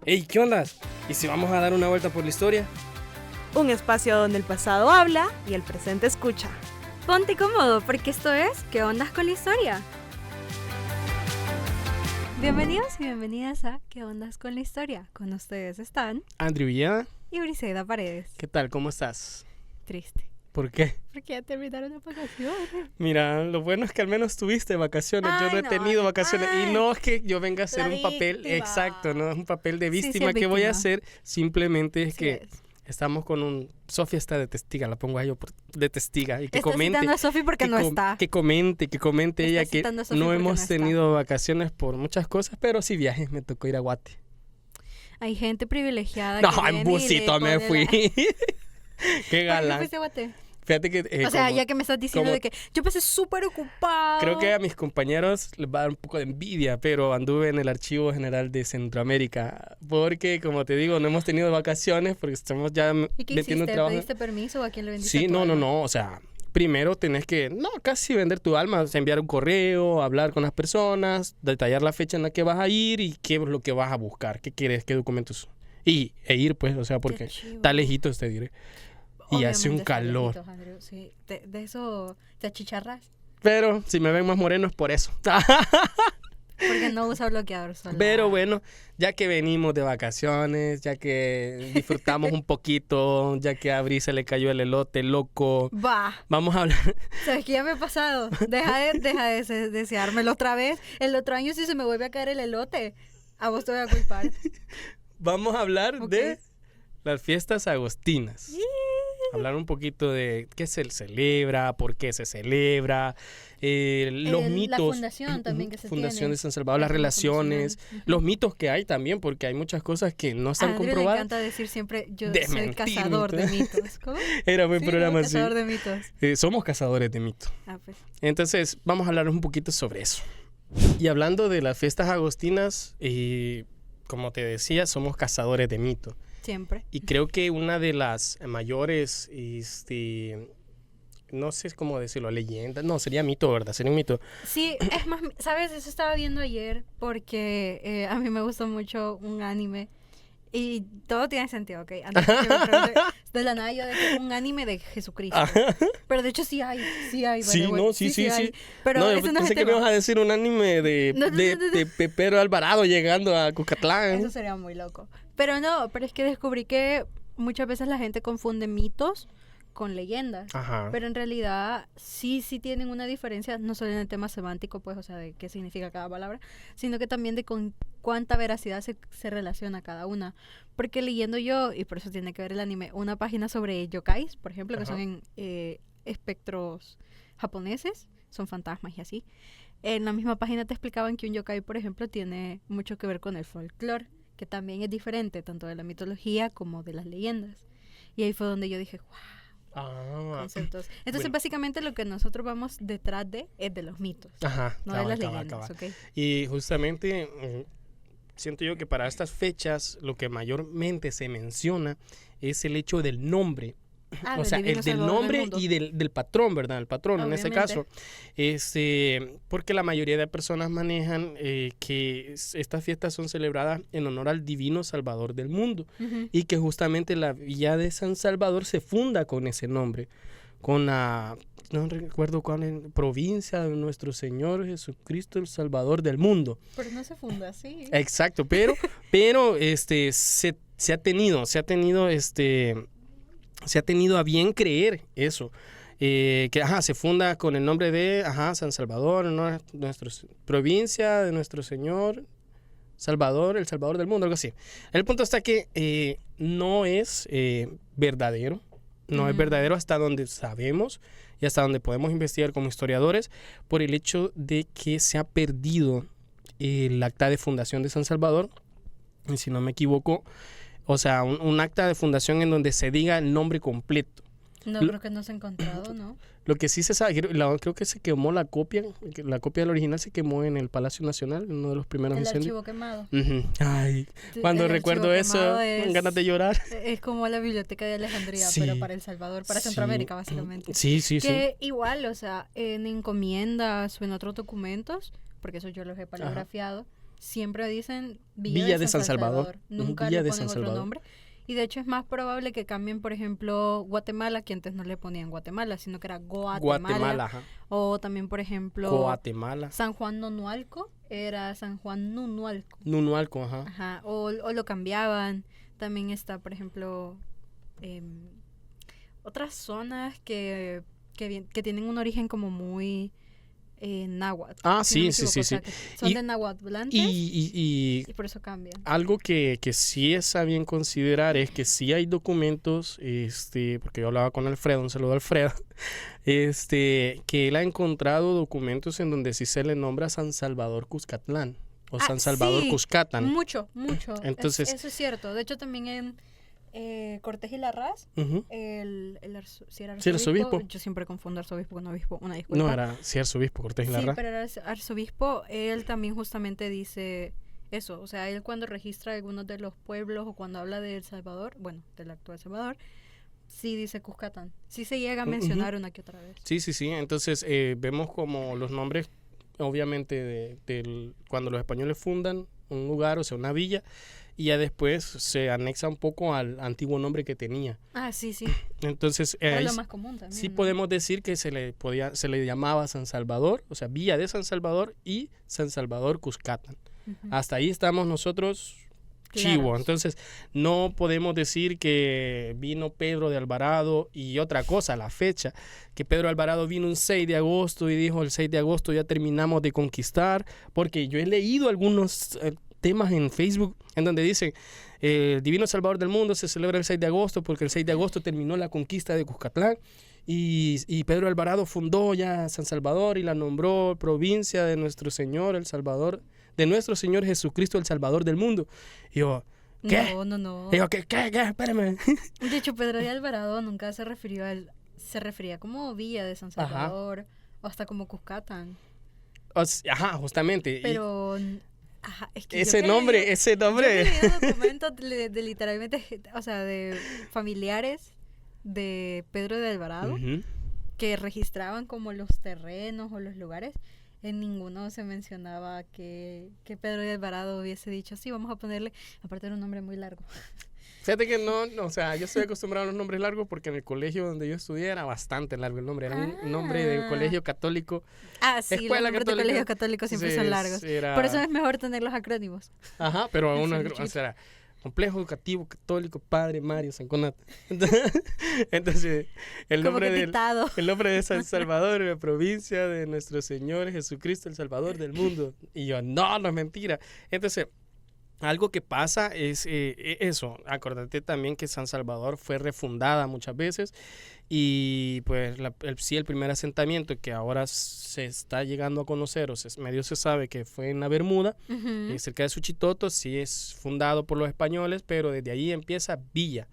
Hey, ¿qué onda? ¿Y si vamos a dar una vuelta por la historia? Un espacio donde el pasado habla y el presente escucha. Ponte cómodo porque esto es ¿Qué ondas con la historia? Bienvenidos y bienvenidas a ¿Qué ondas con la historia? Con ustedes están Andrew Villada. y Briseida Paredes. ¿Qué tal? ¿Cómo estás? Triste, ¿Por qué? porque ya terminaron las vacaciones. Mira, lo bueno es que al menos tuviste vacaciones. Yo no he tenido vacaciones. Y no es que yo venga a hacer un papel, víctima. exacto, no es un papel de Sí, víctima es que voy a víctima. hacer. Simplemente es Así que es. estamos con un... Sofía está de testiga, la pongo a yo de testiga. Y que Está comente. citando a Sofi porque no está. Que comente Está ella que citando a Sofi no porque hemos no está. tenido vacaciones por muchas cosas, pero sí viajes. Me tocó ir a Guate. Hay gente privilegiada No, que en viene y busito le me pone fui. Qué ¿Por qué galán. fuiste a Guate? Fíjate que... O sea, como- ya que me estás diciendo como- de que yo pasé súper ocupado. Creo que a mis compañeros les va a dar un poco de envidia, pero anduve en el Archivo General de Centroamérica. Porque, como te digo, no hemos tenido vacaciones porque estamos ya ¿Y qué metiendo hiciste? trabajo. ¿Pediste permiso o a quién le vendiste Sí, tu alma? no. O sea, primero tenés que, casi vender tu alma. O sea, enviar un correo, hablar con las personas, detallar la fecha en la que vas a ir y qué es lo que vas a buscar, qué quieres, qué documentos. E ir, pues, o sea, porque chivo. está lejitos, te diré. Y hace un Obviamente está calor. lejitos, Andrew, sí. De eso te achicharras. Pero si me ven más moreno es por eso. Porque no usa bloqueador solar. Pero bueno, ya que venimos de vacaciones, ya que disfrutamos un poquito, ya que a Bri se le cayó el elote loco, Va. vamos a hablar. ¿Sabes qué ya me ha pasado? Deja de deseármelo otra vez. El otro año si se me vuelve a caer el elote, a vos te voy a culpar. Vamos a hablar Ok. de las fiestas agostinas. Hablar un poquito de qué se celebra, por qué se celebra, los La mitos. fundación también que se Fundación tiene. de San Salvador, las La relaciones, fundacional. los mitos que hay también, porque hay muchas cosas que no A están Andrew le comprobadas. encanta decir siempre, yo De soy mentir, cazador de mitos. mitos. ¿Cómo? Era buen Sí, programa ¿no? así. Cazador de mitos. Somos cazadores de mitos. Ah, pues. Entonces, vamos a hablar un poquito sobre eso. Y hablando de las fiestas agostinas, como te decía, somos cazadores de mitos. Siempre. Y creo que una de las mayores, no sé cómo decirlo, leyendas, no, sería mito, ¿verdad? Sería un mito. Sí, es más, ¿sabes? Eso estaba viendo ayer porque a mí me gusta mucho un anime y todo tiene sentido, ¿ok? Antes de que me pregunte, de la nada yo de que un anime de Jesucristo. Pero de hecho sí hay, by Sí, the way. no, sí. hay. Pero No, yo ese no es pensé el que me tema. ibas a decir un anime de Pedro Alvarado llegando a Cucatlán. Eso sería muy loco. Pero no, pero es que descubrí que muchas veces la gente confunde mitos con leyendas. Ajá. Pero en realidad sí tienen una diferencia, no solo en el tema semántico, pues, o sea, de qué significa cada palabra, sino que también de con cuánta veracidad se relaciona cada una. Porque leyendo yo, y por eso tiene que ver el anime, una página sobre yokais, por ejemplo, que Ajá. son en espectros japoneses, son fantasmas y así. En la misma página te explicaban que un yokai, por ejemplo, tiene mucho que ver con el folclore, que también es diferente tanto de la mitología como de las leyendas. Y ahí fue donde yo dije, wow, conceptos. Entonces, bueno. básicamente lo que nosotros vamos detrás de es de los mitos, Ajá. no cabal, de las cabal, leyendas, cabal. ¿ok? Y justamente siento yo que para estas fechas lo que mayormente se menciona es el hecho del nombre. Ah, O sea, el del nombre y del patrón, ¿verdad? El patrón en este caso. Porque la mayoría de personas manejan que estas fiestas son celebradas en honor al divino Salvador del mundo. Ujú. Y que justamente la villa de San Salvador se funda con ese nombre. Con la, no recuerdo cuál es, provincia de nuestro Señor Jesucristo, el Salvador del mundo. Pero no se funda así. Exacto, pero se ha tenido a bien creer eso. Que se funda con el nombre de San Salvador, ¿no? Provincia de nuestro Señor Salvador, el Salvador del mundo, algo así. El punto está que no es verdadero. No es verdadero hasta donde sabemos y hasta donde podemos investigar como historiadores, por el hecho de que se ha perdido el acta de fundación de San Salvador. Y si no me equivoco, o sea, un acta de fundación en donde se diga el nombre completo. No, creo que no se ha encontrado, ¿no? Lo que sí se sabe, creo que se quemó la copia del original se quemó en el Palacio Nacional, en uno de los primeros El incendios. archivo quemado. Ujú. Ay, Sí, cuando el recuerdo archivo eso, quemado me dan ganas de llorar. Es como la biblioteca de Alejandría, Sí. pero para El Salvador, para Sí. Centroamérica, básicamente. Sí. Que igual, o sea, en encomiendas o en otros documentos, porque eso yo los he paligrafiado, siempre dicen Villa de San Salvador. Nunca Villa le de ponen San otro Salvador. nombre. Y de hecho es más probable que cambien, por ejemplo, Guatemala, que antes no le ponían Guatemala, sino que era Guatemala, ajá. O también, por ejemplo, Guatemala. San Juan Nonualco era San Juan Nunualco. Nunualco, ajá. Ajá. O lo cambiaban. También está, por ejemplo, em, otras zonas que tienen un origen como muy náhuatl. Ah, si no me sí, sí, equivoco, sí, o sea, sí. que son Y- de náhuatlantes Y y por eso cambian. algo que sí es a bien considerar es que sí hay documentos, porque yo hablaba con Alfredo, un saludo a Alfredo, que él ha encontrado documentos en donde sí se le nombra San Salvador Cuscatlán o San Salvador Sí, Cuscatán. mucho. Entonces- eso es cierto. De hecho, también en Cortés y Larraz, Ujú. si era Sí, el arzobispo. yo siempre confundo arzobispo con obispo, una disculpa. No, era sí, arzobispo Cortés y Sí, Larra. pero era arzobispo, él también justamente dice eso, o sea, él cuando registra algunos de los pueblos o cuando habla de El Salvador, bueno, del actual Salvador, sí dice Cuscatán, sí se llega a mencionar una que otra vez. Sí, sí, sí. Entonces vemos como los nombres, obviamente, cuando los españoles fundan un lugar, o sea, una villa, y ya después se anexa un poco al antiguo nombre que tenía. Ah, sí, sí, Entonces, era ahí lo más común también. sí ¿no? podemos decir que se le llamaba San Salvador, o sea, Villa de San Salvador y San Salvador Cuscatán. Ujú. Hasta ahí estamos nosotros chivo. Claros. Entonces, no podemos decir que vino Pedro de Alvarado y otra cosa, la fecha, que Pedro de Alvarado vino un 6 de agosto y dijo el 6 de agosto ya terminamos de conquistar, porque yo he leído algunos temas en Facebook en donde dicen el Divino Salvador del Mundo se celebra el 6 de agosto porque el 6 de agosto terminó la conquista de Cuscatlán y Pedro de Alvarado fundó ya San Salvador y la nombró provincia de nuestro Señor, el Salvador, de nuestro Señor Jesucristo, el Salvador del mundo. Y yo, ¿qué? No. Y yo, ¿qué? Espérame. De hecho, Pedro de Alvarado nunca se refería como Villa de San Ajá. Salvador o hasta como Cuscatán. Ajá, justamente. Y Pero ajá, es que ese yo nombre, he leído documentos de literalmente, o sea, de familiares de Pedro de Alvarado Ujú. que registraban como los terrenos o los lugares. En ninguno se mencionaba que Pedro de Alvarado hubiese dicho, sí, vamos a ponerle, aparte era un nombre muy largo. Fíjate que no, o sea, yo estoy acostumbrado a los nombres largos porque en el colegio donde yo estudié era bastante largo el nombre. Era un nombre de colegio católico. Ah, sí, Escuela los nombres de católica. colegios católicos siempre Sí, son largos. era- Por eso es mejor tener los acrónimos. Ajá, pero aún Eso es o chido. sea, complejo educativo católico Padre Mario Sanconata. Entonces, el Como nombre que del dictado. el nombre de San Salvador, la provincia de nuestro Señor Jesucristo, el Salvador del mundo. Y yo, no es mentira. Entonces, algo que pasa es eso. Acordate también que San Salvador fue refundada muchas veces y pues el primer asentamiento que ahora se está llegando a conocer, o medio se sabe que fue en la Bermuda, Ujú. cerca de Suchitoto, sí es fundado por los españoles, pero desde ahí empieza Villa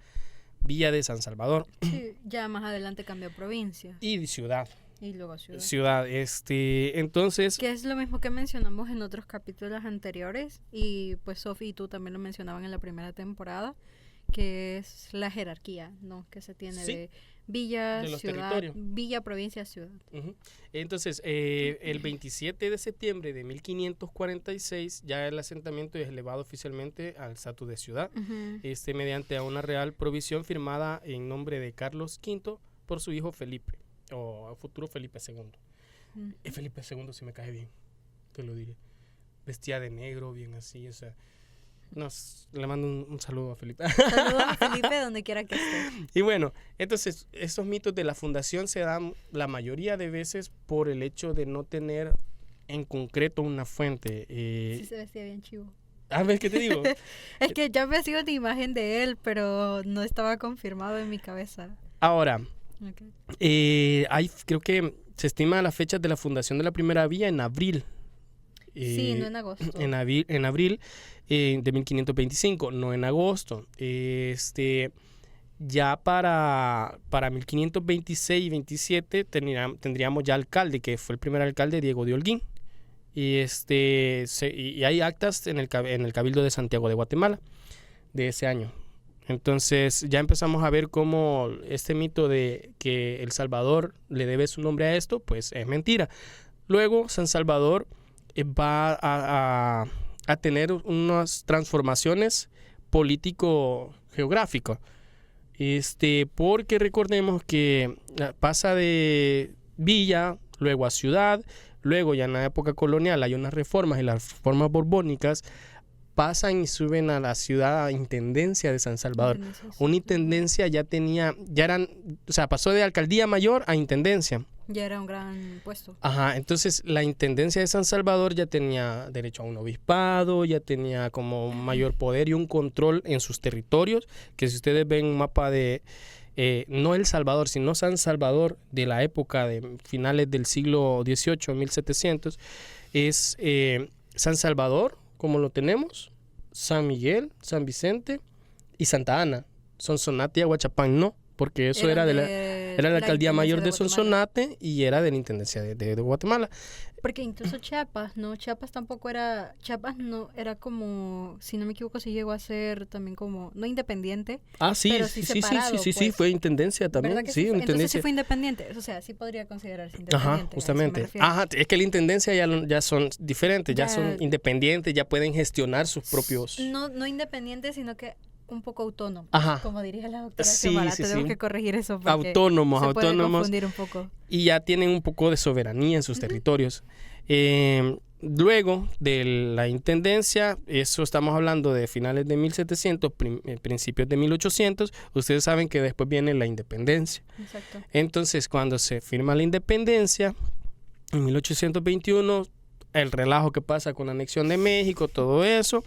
de San Salvador Sí, ya más adelante cambió a provincia y ciudad. y luego a ciudad. Ciudad, entonces, Que es lo mismo que mencionamos en otros capítulos anteriores y pues Sofi y tú también lo mencionaban en la primera temporada, que es la jerarquía, ¿no? Que se tiene Sí. de villa, De los ciudad, territorios. villa, provincia, ciudad. ujú. Entonces, el 27 de septiembre de 1546 ya el asentamiento es elevado oficialmente al estatus de ciudad, Ujú. mediante a una real provisión firmada en nombre de Carlos V por su hijo Felipe, o futuro Felipe II. Ujú. Felipe II sí me cae bien, te lo diré. Vestía de negro, bien así, o sea, le mando un saludo a Felipe. Saludos a Felipe donde quiera que esté. Y bueno, entonces, estos mitos de la fundación se dan la mayoría de veces por el hecho de no tener en concreto una fuente. Sí se vestía bien chivo. A ver, ¿qué te digo? Es que ya me sigo una imagen de él, pero no estaba confirmado en mi cabeza. Ahora, Ok. creo que se estima las fechas de la fundación de la primera villa en abril. Sí, no en agosto. En abril de 1525, no en agosto. Ya para 1526 y 27 tendríamos ya alcalde, que fue el primer alcalde, Diego de Holguín. Y y hay actas en el Cabildo de Santiago de Guatemala de ese año. Entonces ya empezamos a ver cómo este mito de que El Salvador le debe su nombre a esto, pues es mentira. Luego San Salvador va a tener unas transformaciones político-geográficas. Porque recordemos que pasa de villa, luego a ciudad, luego ya en la época colonial hay unas reformas y las reformas borbónicas pasan y suben a la ciudad a Intendencia de San Salvador. Una intendencia pasó de alcaldía mayor a intendencia. Ya era un gran puesto. Ajá, entonces la Intendencia de San Salvador ya tenía derecho a un obispado, ya tenía como mayor poder y un control en sus territorios, que si ustedes ven un mapa de, no El Salvador, sino San Salvador de la época de finales del siglo XVIII, 1700, es San Salvador, como lo tenemos, San Miguel, San Vicente y Santa Ana. Sonsonate y Aguachapán no, porque eso era la alcaldía mayor de Sonsonate y era de la Intendencia de Guatemala. Porque incluso Chiapas tampoco era, Chiapas no era como, si no me equivoco, sí llegó a ser también como, no independiente. Sí, pero sí separado, pues. Fue intendencia también. Sí, una intendencia. Entonces sí fue independiente, o sea, sí podría considerarse independiente. Ajá, justamente. Es que la intendencia ya son diferentes, ya son independientes, ya pueden gestionar sus propios... No independientes, sino que un poco autónomos, como diría la doctora Xiomara. Tenemos que corregir eso porque autónomos puede confundir un poco. Y ya tienen un poco de soberanía en sus territorios. Luego de la intendencia, eso estamos hablando de finales de 1700, principios de 1800, ustedes saben que después viene la independencia. Exacto. Entonces, cuando se firma la independencia, en 1821, el relajo que pasa con la anexión de México, todo eso.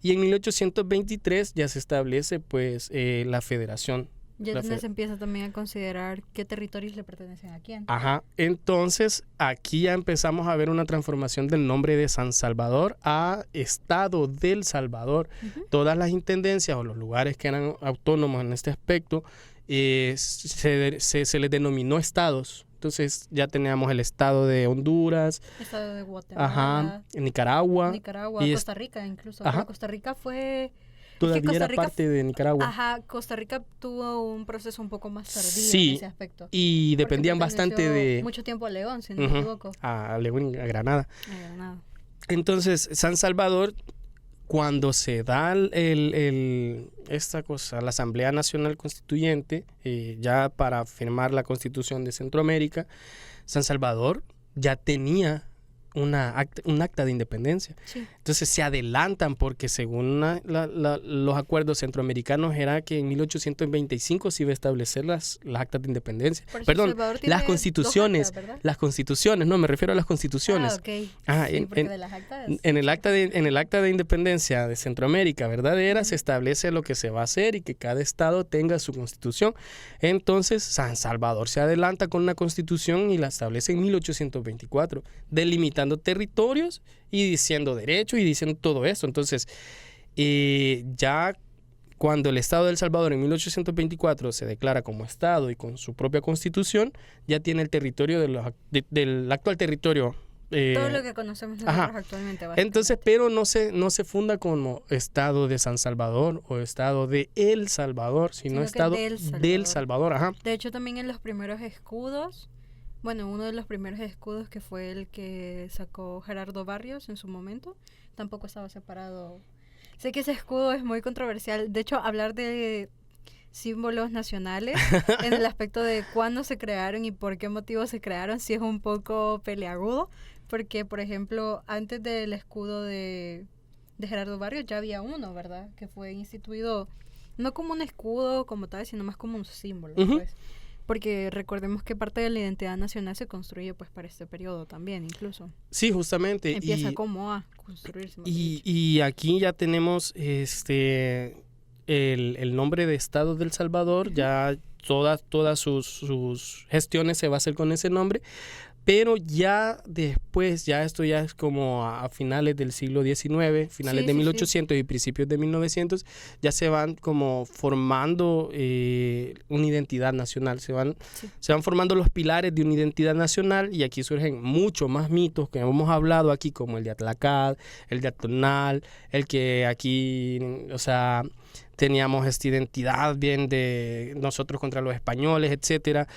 Y en 1823 ya se establece pues la federación. Ya se empieza también a considerar qué territorios le pertenecen a quién. Ajá, entonces aquí ya empezamos a ver una transformación del nombre de San Salvador a Estado del Salvador. Todas las intendencias o los lugares que eran autónomos en este aspecto se les denominó estados. Entonces ya teníamos el estado de Honduras, estado de Guatemala, Nicaragua, y Costa Rica incluso. Costa Rica fue... Todavía era parte de Nicaragua. Ajá, Costa Rica tuvo un proceso un poco más tardío en ese aspecto. Y dependían bastante de... mucho tiempo a León, si no me equivoco. A León y a Granada. Entonces, San Salvador, cuando se da la Asamblea Nacional Constituyente, ya para firmar la Constitución de Centroamérica, San Salvador ya tenía un acta de independencia. Sí. Entonces se adelantan porque según los acuerdos centroamericanos era que en 1825 se iba a establecer las actas de independencia. Perdón, las constituciones. Las constituciones, no, me refiero a las constituciones. Okay. De las actas. En el acta de independencia de Centroamérica verdadera se establece lo que se va a hacer y que cada estado tenga su constitución. Entonces San Salvador se adelanta con una constitución y la establece en 1824, delimitando territorios y diciendo derechos y diciendo todo eso. Entonces, ya cuando el Estado de El Salvador en 1824 se declara como Estado y con su propia constitución, ya tiene el territorio del actual territorio. Todo lo que conocemos nosotros actualmente. Entonces, pero no se funda como Estado de San Salvador o Estado de El Salvador, sino Estado del Salvador. Ajá. De hecho, también en los primeros escudos, uno de los primeros escudos que fue el que sacó Gerardo Barrios en su momento, tampoco estaba separado. Sé que ese escudo es muy controversial. De hecho, hablar de símbolos nacionales en el aspecto de cuándo se crearon y por qué motivo se crearon, sí es un poco peleagudo, porque, por ejemplo, antes del escudo de Gerardo Barrios ya había uno, ¿verdad? Que fue instituido no como un escudo como tal, sino más como un símbolo, pues. Porque recordemos que parte de la identidad nacional se construye pues para este periodo también, incluso. Sí, justamente. Empieza como a construirse. Y aquí ya tenemos el nombre de Estado del Salvador, ya todas sus gestiones se va a hacer con ese nombre. Pero ya después, esto ya es como a finales del siglo XIX, finales de 1800 y principios de 1900, ya se van como formando una identidad nacional, se van formando los pilares de una identidad nacional y aquí surgen muchos más mitos que hemos hablado aquí, como el de Atlacad, el de Atonal, el que aquí, teníamos esta identidad bien de nosotros contra los españoles, etcétera.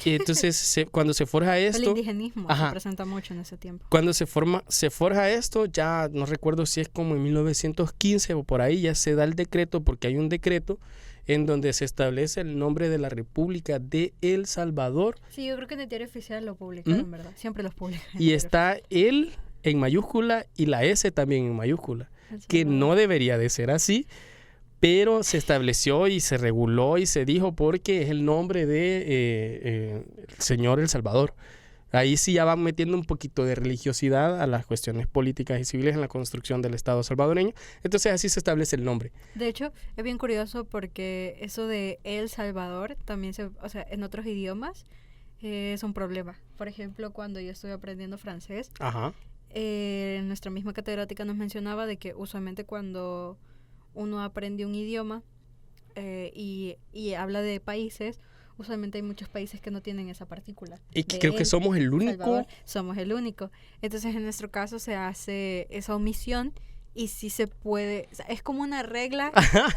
Y entonces cuando se forja El esto, indigenismo Ajá. se presenta mucho en ese tiempo. cuando se forja esto, ya no recuerdo si es como en 1915 o por ahí, ya se da el decreto, porque hay un decreto en donde se establece el nombre de la República de El Salvador Sí, yo creo que en el diario oficial lo publicaron, ¿Mm? ¿verdad? Siempre los publican. en el y diario está el en mayúscula y la S también en mayúscula, oficial. El que Salvador. no debería de ser así, pero se estableció y se reguló y se dijo porque es el nombre de el señor El Salvador. Ahí sí ya van metiendo un poquito de religiosidad a las cuestiones políticas y civiles en la construcción del Estado salvadoreño. Entonces así se establece el nombre. De hecho, es bien curioso porque eso de El Salvador también o sea, en otros idiomas es un problema. Por ejemplo, cuando yo estoy aprendiendo francés, Ajá. nuestra misma catedrática nos mencionaba de que usualmente cuando uno aprende un idioma y habla de países, usualmente hay muchos países que no tienen esa partícula. Y que de creo que El somos el único. Salvador, somos el único. Entonces, en nuestro caso se hace esa omisión y sí se puede, o sea, es como una regla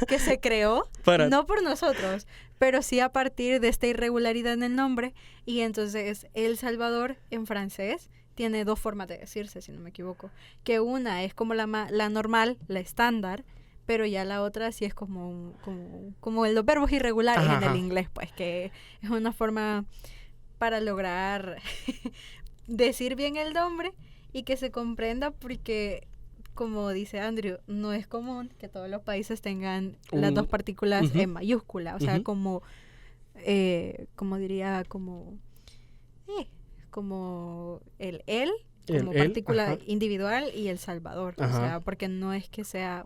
que se creó, Para- no por nosotros, pero sí a partir de esta irregularidad en el nombre. Y entonces El Salvador en francés tiene dos formas de decirse, si no me equivoco. Que una es como la normal, la estándar, pero ya la otra sí es como los verbos irregulares Ajá, en el ajá. inglés, pues que es una forma para lograr decir bien el nombre y que se comprenda porque, como dice Andrew, no es común que todos los países tengan las dos partículas Ujú. en mayúscula, o sea, Ujú. como diría, como el como El, partícula ajá. individual y El Salvador, o Ajá. sea, porque no es que sea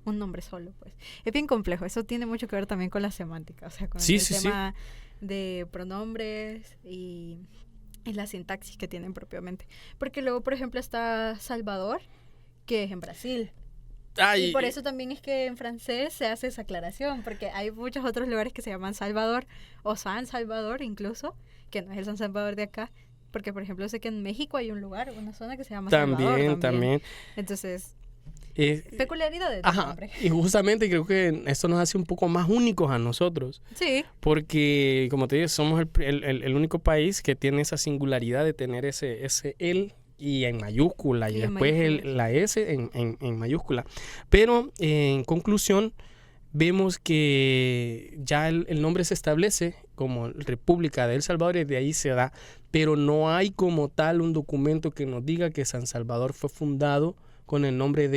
un nombre solo, pues. Es bien complejo, eso tiene mucho que ver también con la semántica, o sea, con Sí, el sí, sí. tema de pronombres y la sintaxis que tienen propiamente. Porque luego, por ejemplo, está Salvador, que es en Brasil. Ay, Y por eso también es que en francés se hace esa aclaración, porque hay muchos otros lugares que se llaman Salvador o San Salvador incluso, que no es el San Salvador de acá. Porque, por ejemplo, sé que en México hay un lugar, una zona que se llama Salvador también. Entonces, Eh, peculiaridades del Ajá, nombre. y justamente creo que esto nos hace un poco más únicos a nosotros, Sí, porque como te digo, somos el único país que tiene esa singularidad de tener ese él y en mayúscula y Y en después mayúsculas. la S en mayúscula. Pero en conclusión, vemos que ya el nombre se establece como República de El Salvador y de ahí se da, pero no hay como tal un documento que nos diga que San Salvador fue fundado con el nombre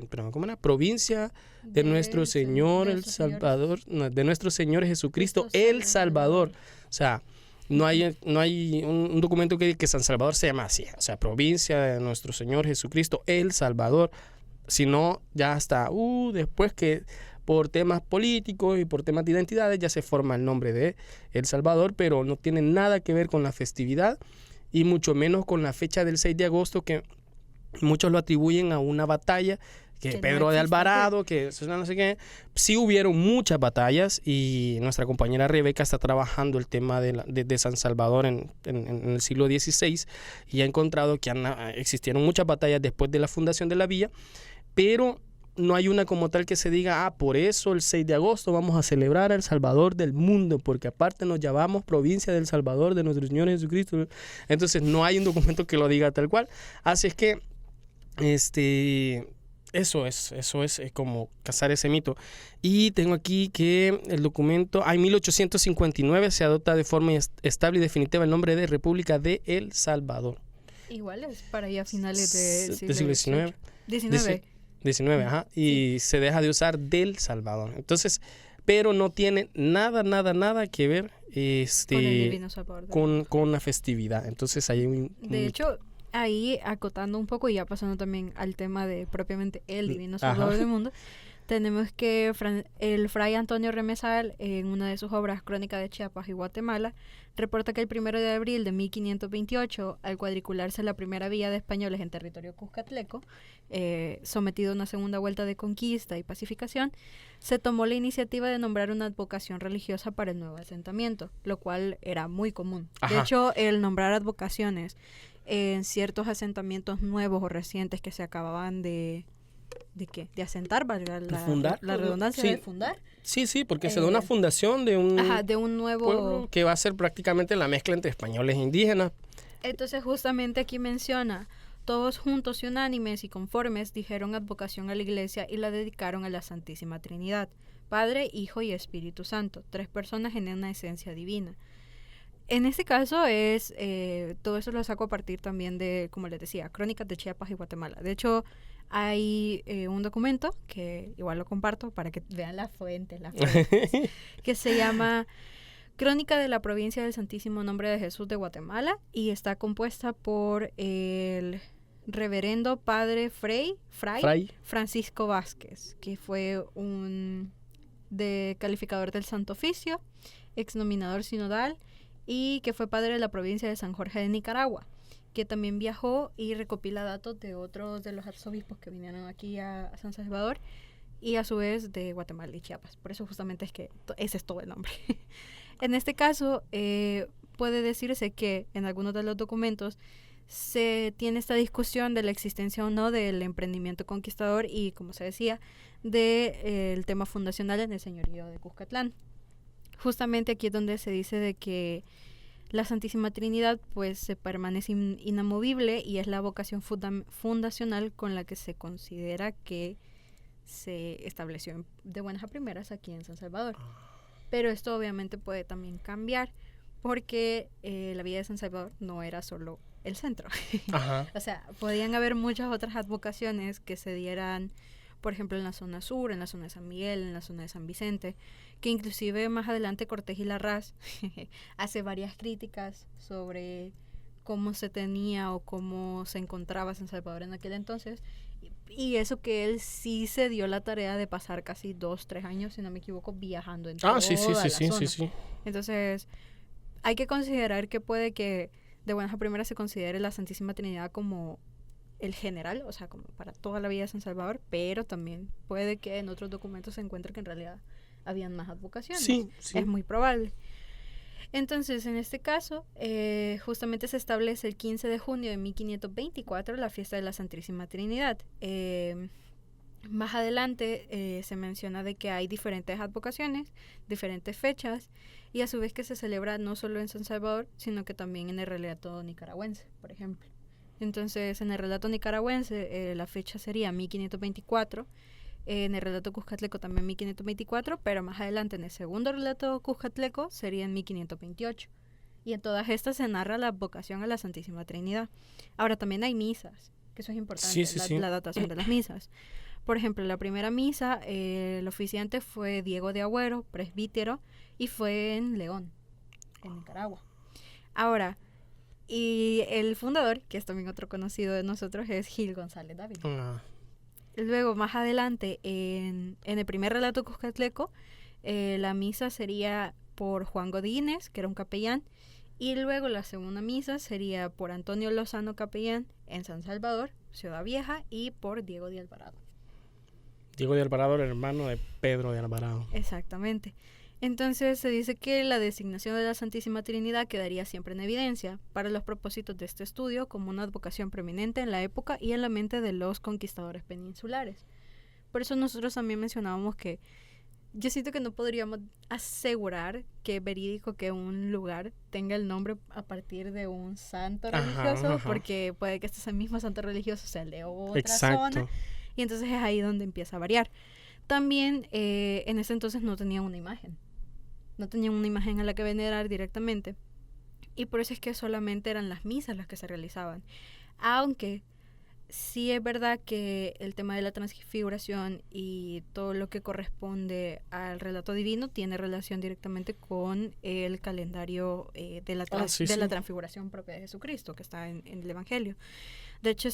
perdón, ¿cómo era? Provincia de nuestro Señor El Salvador, no, de nuestro Señor Jesucristo Cristo El Salvador. Salvador. O sea, no hay un documento que diga que San Salvador se llama así, o sea, Provincia de nuestro Señor Jesucristo El Salvador, sino ya hasta después que por temas políticos y por temas de identidades ya se forma el nombre de El Salvador, pero no tiene nada que ver con la festividad y mucho menos con la fecha del 6 de agosto que muchos lo atribuyen a una batalla que Que no Pedro de existe. Alvarado, que eso no sé qué. Sí hubieron muchas batallas y nuestra compañera Rebeca está trabajando el tema de San Salvador en el siglo XVI y ha encontrado que existieron muchas batallas después de la fundación de la villa, pero no hay una como tal que se diga, por eso el 6 de agosto vamos a celebrar al Salvador del mundo, porque aparte nos llamamos provincia del Salvador de nuestro Señor Jesucristo. Entonces no hay un documento que lo diga tal cual. Así es que eso es como cazar ese mito. Y tengo aquí que el documento, en 1859 se adopta de forma estable y definitiva el nombre de República de El Salvador. Igual es para allá a finales del Siglo XIX. 19. 19, ajá. Y se deja de usar del Salvador. Entonces, pero no tiene nada que ver Con el Divino Salvador. con la festividad. Entonces hay De hecho, ahí acotando un poco y ya pasando también al tema de propiamente el Divino Salvador del mundo, tenemos que el fray Antonio Remesal, en una de sus obras Crónica de Chiapas y Guatemala, reporta que el 1 de abril de 1528, al cuadricularse la primera vía de españoles en territorio cuscatleco, sometido a una segunda vuelta de conquista y pacificación, se tomó la iniciativa de nombrar una advocación religiosa para el nuevo asentamiento, lo cual era muy común. Ajá. De hecho, el nombrar advocaciones en ciertos asentamientos nuevos o recientes que se acababan de ¿De qué? De asentar, valga Fundar. la redundancia, Sí. de fundar. Sí, porque se da una fundación de un De un nuevo pueblo que va a ser prácticamente la mezcla entre españoles e indígenas. Entonces justamente aquí menciona, todos juntos y unánimes y conformes dijeron advocación a la iglesia y la dedicaron a la Santísima Trinidad, Padre, Hijo y Espíritu Santo, 3 personas en una esencia divina. En este caso es, todo eso lo saco a partir también de, como les decía, Crónicas de Chiapas y Guatemala. De hecho, hay un documento que igual lo comparto para que vean las fuentes, que se llama Crónica de la Provincia del Santísimo Nombre de Jesús de Guatemala y está compuesta por el reverendo padre Fray Francisco Vázquez, que fue un calificador del Santo Oficio, exnominador sinodal y que fue padre de la provincia de San Jorge de Nicaragua, que también viajó y recopila datos de otros de los arzobispos que vinieron aquí a San Salvador y a su vez de Guatemala y Chiapas. Por eso justamente es que ese es todo el nombre. En este caso, puede decirse que en algunos de los documentos se tiene esta discusión de la existencia o no del emprendimiento conquistador y, como se decía, del tema fundacional en el señorío de Cuscatlán. Justamente aquí es donde se dice de que la Santísima Trinidad pues se permanece inamovible y es la vocación fundacional con la que se considera que se estableció de buenas a primeras aquí en San Salvador. Pero esto obviamente puede también cambiar porque la vida de San Salvador no era solo el centro. Ajá. O sea, podían haber muchas otras advocaciones que se dieran, por ejemplo, en la zona sur, en la zona de San Miguel, en la zona de San Vicente, que inclusive más adelante Cortés y Larraz hace varias críticas sobre cómo se tenía o cómo se encontraba San Salvador en aquel entonces. Y eso que él sí se dio la tarea de pasar casi 2-3 años, si no me equivoco, viajando en toda la zona. Sí. Entonces, hay que considerar que puede que de buenas a primeras se considere la Santísima Trinidad como el general, o sea, como para toda la vida de San Salvador, pero también puede que en otros documentos se encuentre que en realidad habían más advocaciones. Sí. Es muy probable. Entonces, en este caso, justamente se establece el 15 de junio de 1524 la fiesta de la Santísima Trinidad. Más adelante se menciona de que hay diferentes advocaciones, diferentes fechas, y a su vez que se celebra no solo en San Salvador, sino que también en el relato nicaragüense, por ejemplo. Entonces, en el relato nicaragüense la fecha sería 1524, en el relato cuscatleco también 1524, pero más adelante en el segundo relato cuscatleco sería en 1528. Y en todas estas se narra la advocación a la Santísima Trinidad. Ahora también hay misas, que eso es importante, la datación de las misas. Por ejemplo, la primera misa, el oficiante fue Diego de Agüero, presbítero, y fue en León, en Nicaragua. Ahora, y el fundador, que es también otro conocido de nosotros, es Gil González Dávila. Luego, más adelante, en el primer relato cuscatleco, la misa sería por Juan Godínez, que era un capellán, y luego la segunda misa sería por Antonio Lozano, capellán, en San Salvador, Ciudad Vieja, y por Diego de Alvarado. Diego de Alvarado, el hermano de Pedro de Alvarado. Exactamente. Entonces se dice que la designación de la Santísima Trinidad quedaría siempre en evidencia para los propósitos de este estudio como una advocación preeminente en la época y en la mente de los conquistadores peninsulares. Por eso nosotros también mencionábamos que yo siento que no podríamos asegurar que es verídico que un lugar tenga el nombre a partir de un santo religioso, porque puede que este mismo santo religioso sea el de otra zona, y entonces es ahí donde empieza a variar. También en ese entonces no tenían una imagen a la que venerar directamente, y por eso es que solamente eran las misas las que se realizaban, aunque sí es verdad que el tema de la transfiguración y todo lo que corresponde al relato divino tiene relación directamente con el calendario de la transfiguración propia de Jesucristo, que está en el Evangelio. De hecho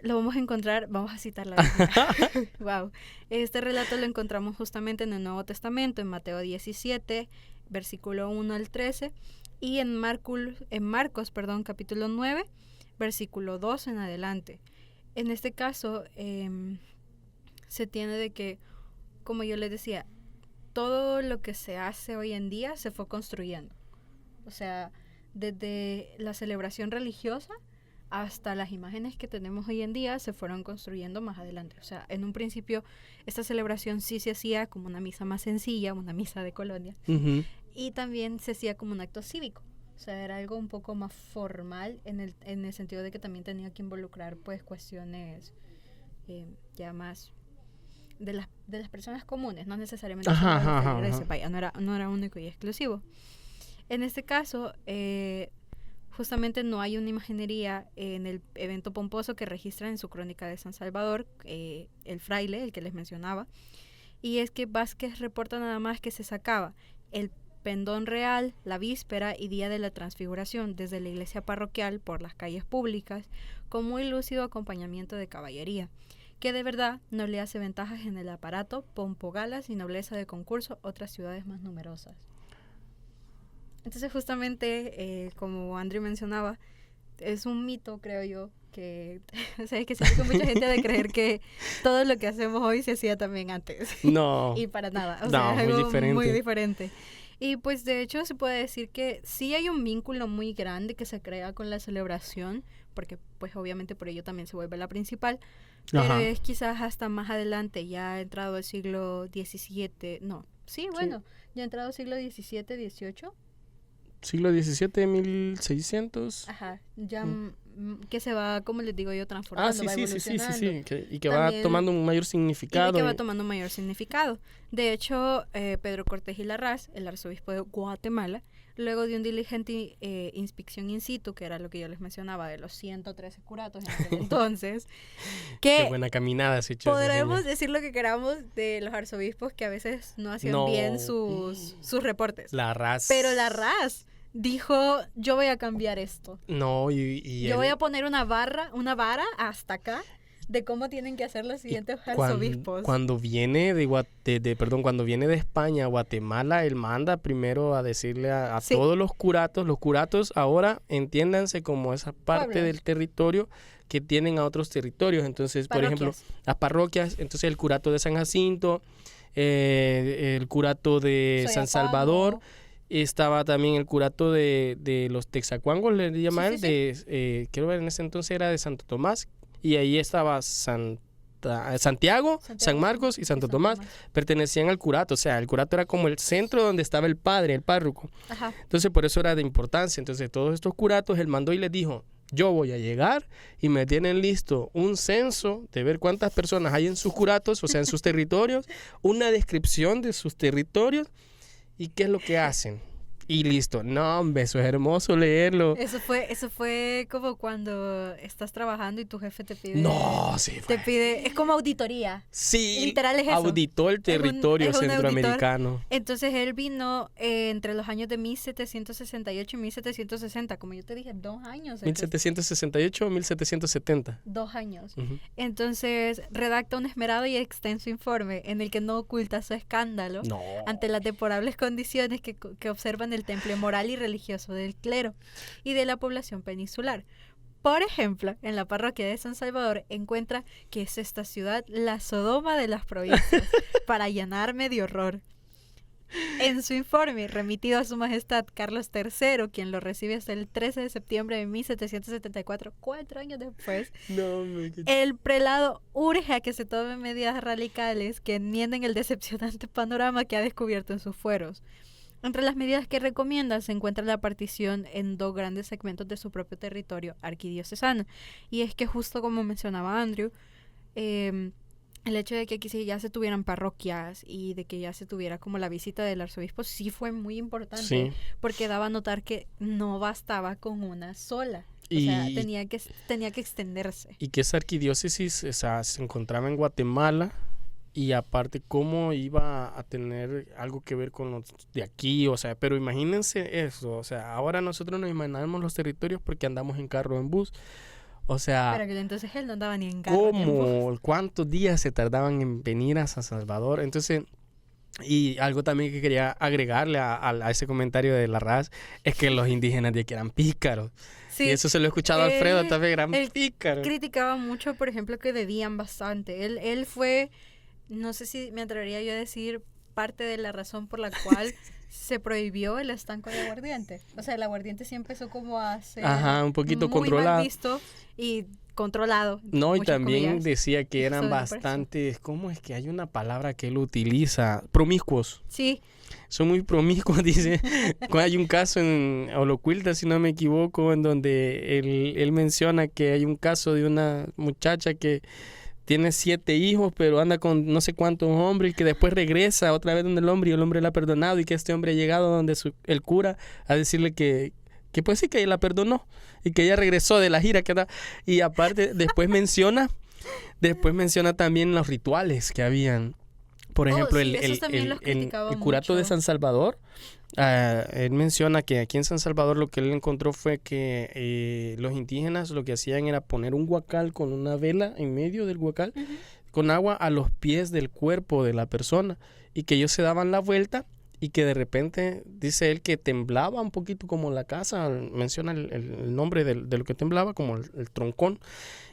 lo vamos a encontrar, vamos a citar la Biblia. Wow. Este relato lo encontramos justamente en el Nuevo Testamento, en Mateo 17, versículo 1 al 13, y en Marcos, capítulo 9, versículo 2 en adelante. En este caso, se tiene de que, como yo les decía, todo lo que se hace hoy en día se fue construyendo. O sea, desde la celebración religiosa hasta las imágenes que tenemos hoy en día se fueron construyendo más adelante. O sea, en un principio esta celebración sí se hacía como una misa más sencilla, una misa de colonia, y también se hacía como un acto cívico. O sea, era algo un poco más formal en el sentido de que también tenía que involucrar pues cuestiones ya más de las personas comunes, no necesariamente solo de la iglesia, vaya, no era único y exclusivo. En este caso, justamente no hay una imaginería en el evento pomposo que registra en su crónica de San Salvador, el fraile, el que les mencionaba, y es que Vázquez reporta nada más que se sacaba el pendón real, la víspera y día de la transfiguración desde la iglesia parroquial por las calles públicas, con muy lúcido acompañamiento de caballería, que de verdad no le hace ventajas en el aparato, pompo, galas y nobleza de concurso otras ciudades más numerosas. Entonces justamente, como Andrew mencionaba, es un mito, creo yo, que o sea, es que se dice mucha gente de creer que todo lo que hacemos hoy se hacía también antes. No. Y para nada, o sea, es algo muy diferente. Y pues de hecho se puede decir que sí hay un vínculo muy grande que se crea con la celebración, porque pues obviamente por ello también se vuelve la principal, pero es quizás hasta más adelante, ya ha entrado el siglo XVII, no, ya ha entrado el siglo XVII, XVIII. Siglo XVII, 1600. Ajá, ya que se va, como les digo yo, transformando, va evolucionando. Sí. Y que va tomando un mayor significado. Y que va tomando un mayor significado. De hecho, Pedro Cortés y Larraz, el arzobispo de Guatemala, luego de un diligente inspección in situ, que era lo que yo les mencionaba, de los 113 curatos en aquel entonces, que qué buena caminada se echó. Podremos decir lo que queramos de los arzobispos que a veces no hacían bien sus reportes. Larraz. Pero Larraz dijo, yo voy a cambiar esto. No, y yo voy a poner una vara hasta acá de cómo tienen que hacer los siguientes arzobispos. Cuando viene cuando viene de España a Guatemala, él manda primero a decirle a todos los curatos ahora entiéndanse como esa parte del territorio que tienen a otros territorios. Entonces, por ejemplo, las parroquias, entonces el curato de San Jacinto, el curato de San Salvador. Estaba también el curato de los texacuangos, le llama él, quiero ver, en ese entonces era de Santo Tomás, y ahí estaba Santiago, San Marcos y Santo Tomás, pertenecían al curato, o sea, el curato era como el centro donde estaba el padre, el párroco. Entonces, por eso era de importancia. Entonces, todos estos curatos, él mandó y les dijo, yo voy a llegar y me tienen listo un censo de ver cuántas personas hay en sus curatos, o sea, en sus territorios, una descripción de sus territorios, ¿y qué es lo que hacen? Y listo. No, hombre, eso es hermoso leerlo. Eso fue como cuando estás trabajando y tu jefe te pide... No, sí fue. Te pide... Es como auditoría. Sí. Literal es eso. Auditó el territorio centroamericano. Auditor. Entonces él vino entre los años de 1768 y 1760. Como yo te dije, 2 años. 1768 o 1770. 2 años. Entonces redacta un esmerado y extenso informe en el que no oculta su escándalo ante las deplorables condiciones que observan el temple moral y religioso del clero y de la población peninsular. Por ejemplo, en la parroquia de San Salvador encuentra que es esta ciudad la Sodoma de las provincias, para llenarme de horror. En su informe remitido a su majestad Carlos III, quien lo recibe hasta el 13 de septiembre de 1774, 4 años después, el prelado urge a que se tomen medidas radicales que enmienden el decepcionante panorama que ha descubierto en sus fueros. Entre las medidas que recomienda se encuentra la partición en 2 grandes segmentos de su propio territorio arquidiocesano. Y es que justo como mencionaba Andrew, el hecho de que aquí ya se tuvieran parroquias y de que ya se tuviera como la visita del arzobispo sí fue muy importante, porque daba a notar que no bastaba con una sola. O sea, tenía que extenderse. Y que esa arquidiócesis, o sea, se encontraba en Guatemala. Y aparte, cómo iba a tener algo que ver con los de aquí, o sea, pero imagínense eso, o sea, ahora nosotros nos imaginamos los territorios porque andamos en carro o en bus, o sea... Pero que entonces él no andaba ni en carro ni en bus. ¿Cuántos días se tardaban en venir a San Salvador? Entonces, y algo también que quería agregarle a ese comentario de Larraz, es que los indígenas de aquí eran pícaros. Sí, y eso se lo he escuchado a Alfredo también, eran pícaros. Criticaba mucho, por ejemplo, que bebían bastante. Él fue... No sé si me atrevería yo a decir parte de la razón por la cual se prohibió el estanco de aguardiente. O sea, el aguardiente sí empezó como a ser un poquito muy controlado. mal visto y controlado. No, y muchas también comillas. decía que eran Sobre precio. bastantes, ¿cómo es que hay una palabra que él utiliza? Promiscuos. Sí, Son muy promiscuos, dice. Hay un caso en Holocuilta, si no me equivoco, en donde él menciona que hay un caso de una muchacha que tiene 7 hijos, pero anda con no sé cuántos hombres, y que después regresa otra vez donde el hombre, y el hombre la ha perdonado, y que este hombre ha llegado donde el cura a decirle que pues sí, que ella la perdonó, y que ella regresó de la gira que era. Y aparte, después menciona también los rituales que habían. Por ejemplo, sí, esos también los el criticaban curato de mucho. San Salvador. Él menciona que aquí en San Salvador lo que él encontró fue que los indígenas lo que hacían era poner un guacal con una vela en medio del guacal, con agua a los pies del cuerpo de la persona, y que ellos se daban la vuelta, y que de repente, dice él, que temblaba un poquito como la casa, menciona el nombre de lo que temblaba, como el troncón,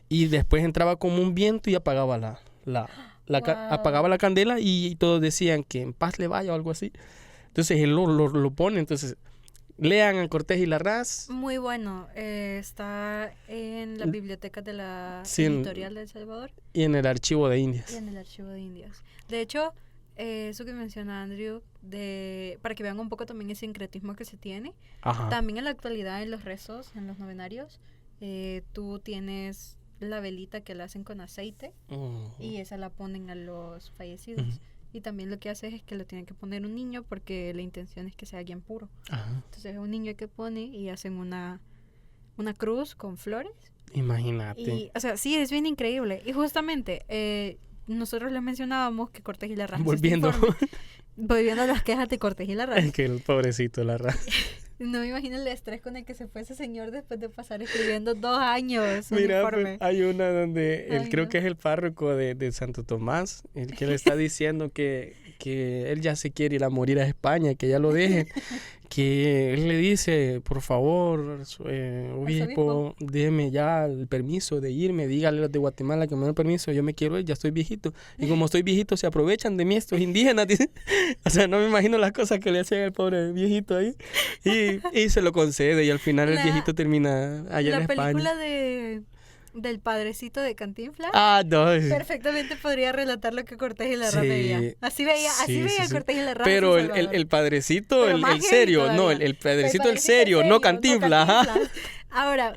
y después entraba como un viento y apagaba Wow. apagaba la candela, y todos decían que en paz le vaya o algo así. Entonces él lo pone. Entonces lean a Cortés y Larraz. muy bueno. Está en la biblioteca de la Sí, editorial de El Salvador Y en el archivo de y Indias. en el archivo de Indias. De hecho, eso que menciona Andrew, para que vean un poco también ese sincretismo que se tiene. Ajá. También en la actualidad, en los rezos, en los novenarios, tú tienes la velita que la hacen con aceite y esa la ponen a los fallecidos. Ujú. Y también lo que hace es que lo tiene que poner un niño porque la intención es que sea alguien puro. Ajá. Entonces es un niño que pone y hacen una cruz con flores. Imagínate. Y, o sea, sí, es bien increíble. Y justamente, nosotros les mencionábamos que Cortés y Larraz... Volviendo. Volviendo a las quejas de Cortés y Larraz. Es que el pobrecito Larraz. No me imagino el estrés con el que se fue ese señor después de pasar escribiendo 2 años un Mira, informe. pues, hay una donde él Ay, creo no. que es el párroco de Santo Tomás, el que le está diciendo que él ya se quiere ir a morir a España, que ya lo dejen. Que él le dice, por favor, obispo, déme ya el permiso de irme, dígale a los de Guatemala que me den permiso, yo me quiero ir, ya estoy viejito. Y como estoy viejito, se aprovechan de mí estos indígenas. Dice. O sea, no me imagino las cosas que le hacían al pobre viejito ahí. Y se lo concede, y al final el viejito termina allá en La España. película del padrecito de Cantinflas No. perfectamente podría relatar lo que Cortés y Larraz Sí, veía. Así veía sí, Cortés y Larraz. Pero en San Salvador. el padrecito, Pero el más heavy serio, no, todavía. el padrecito, el padrecito serio, no Cantinflas. Ajá. Cantinflas. Ahora,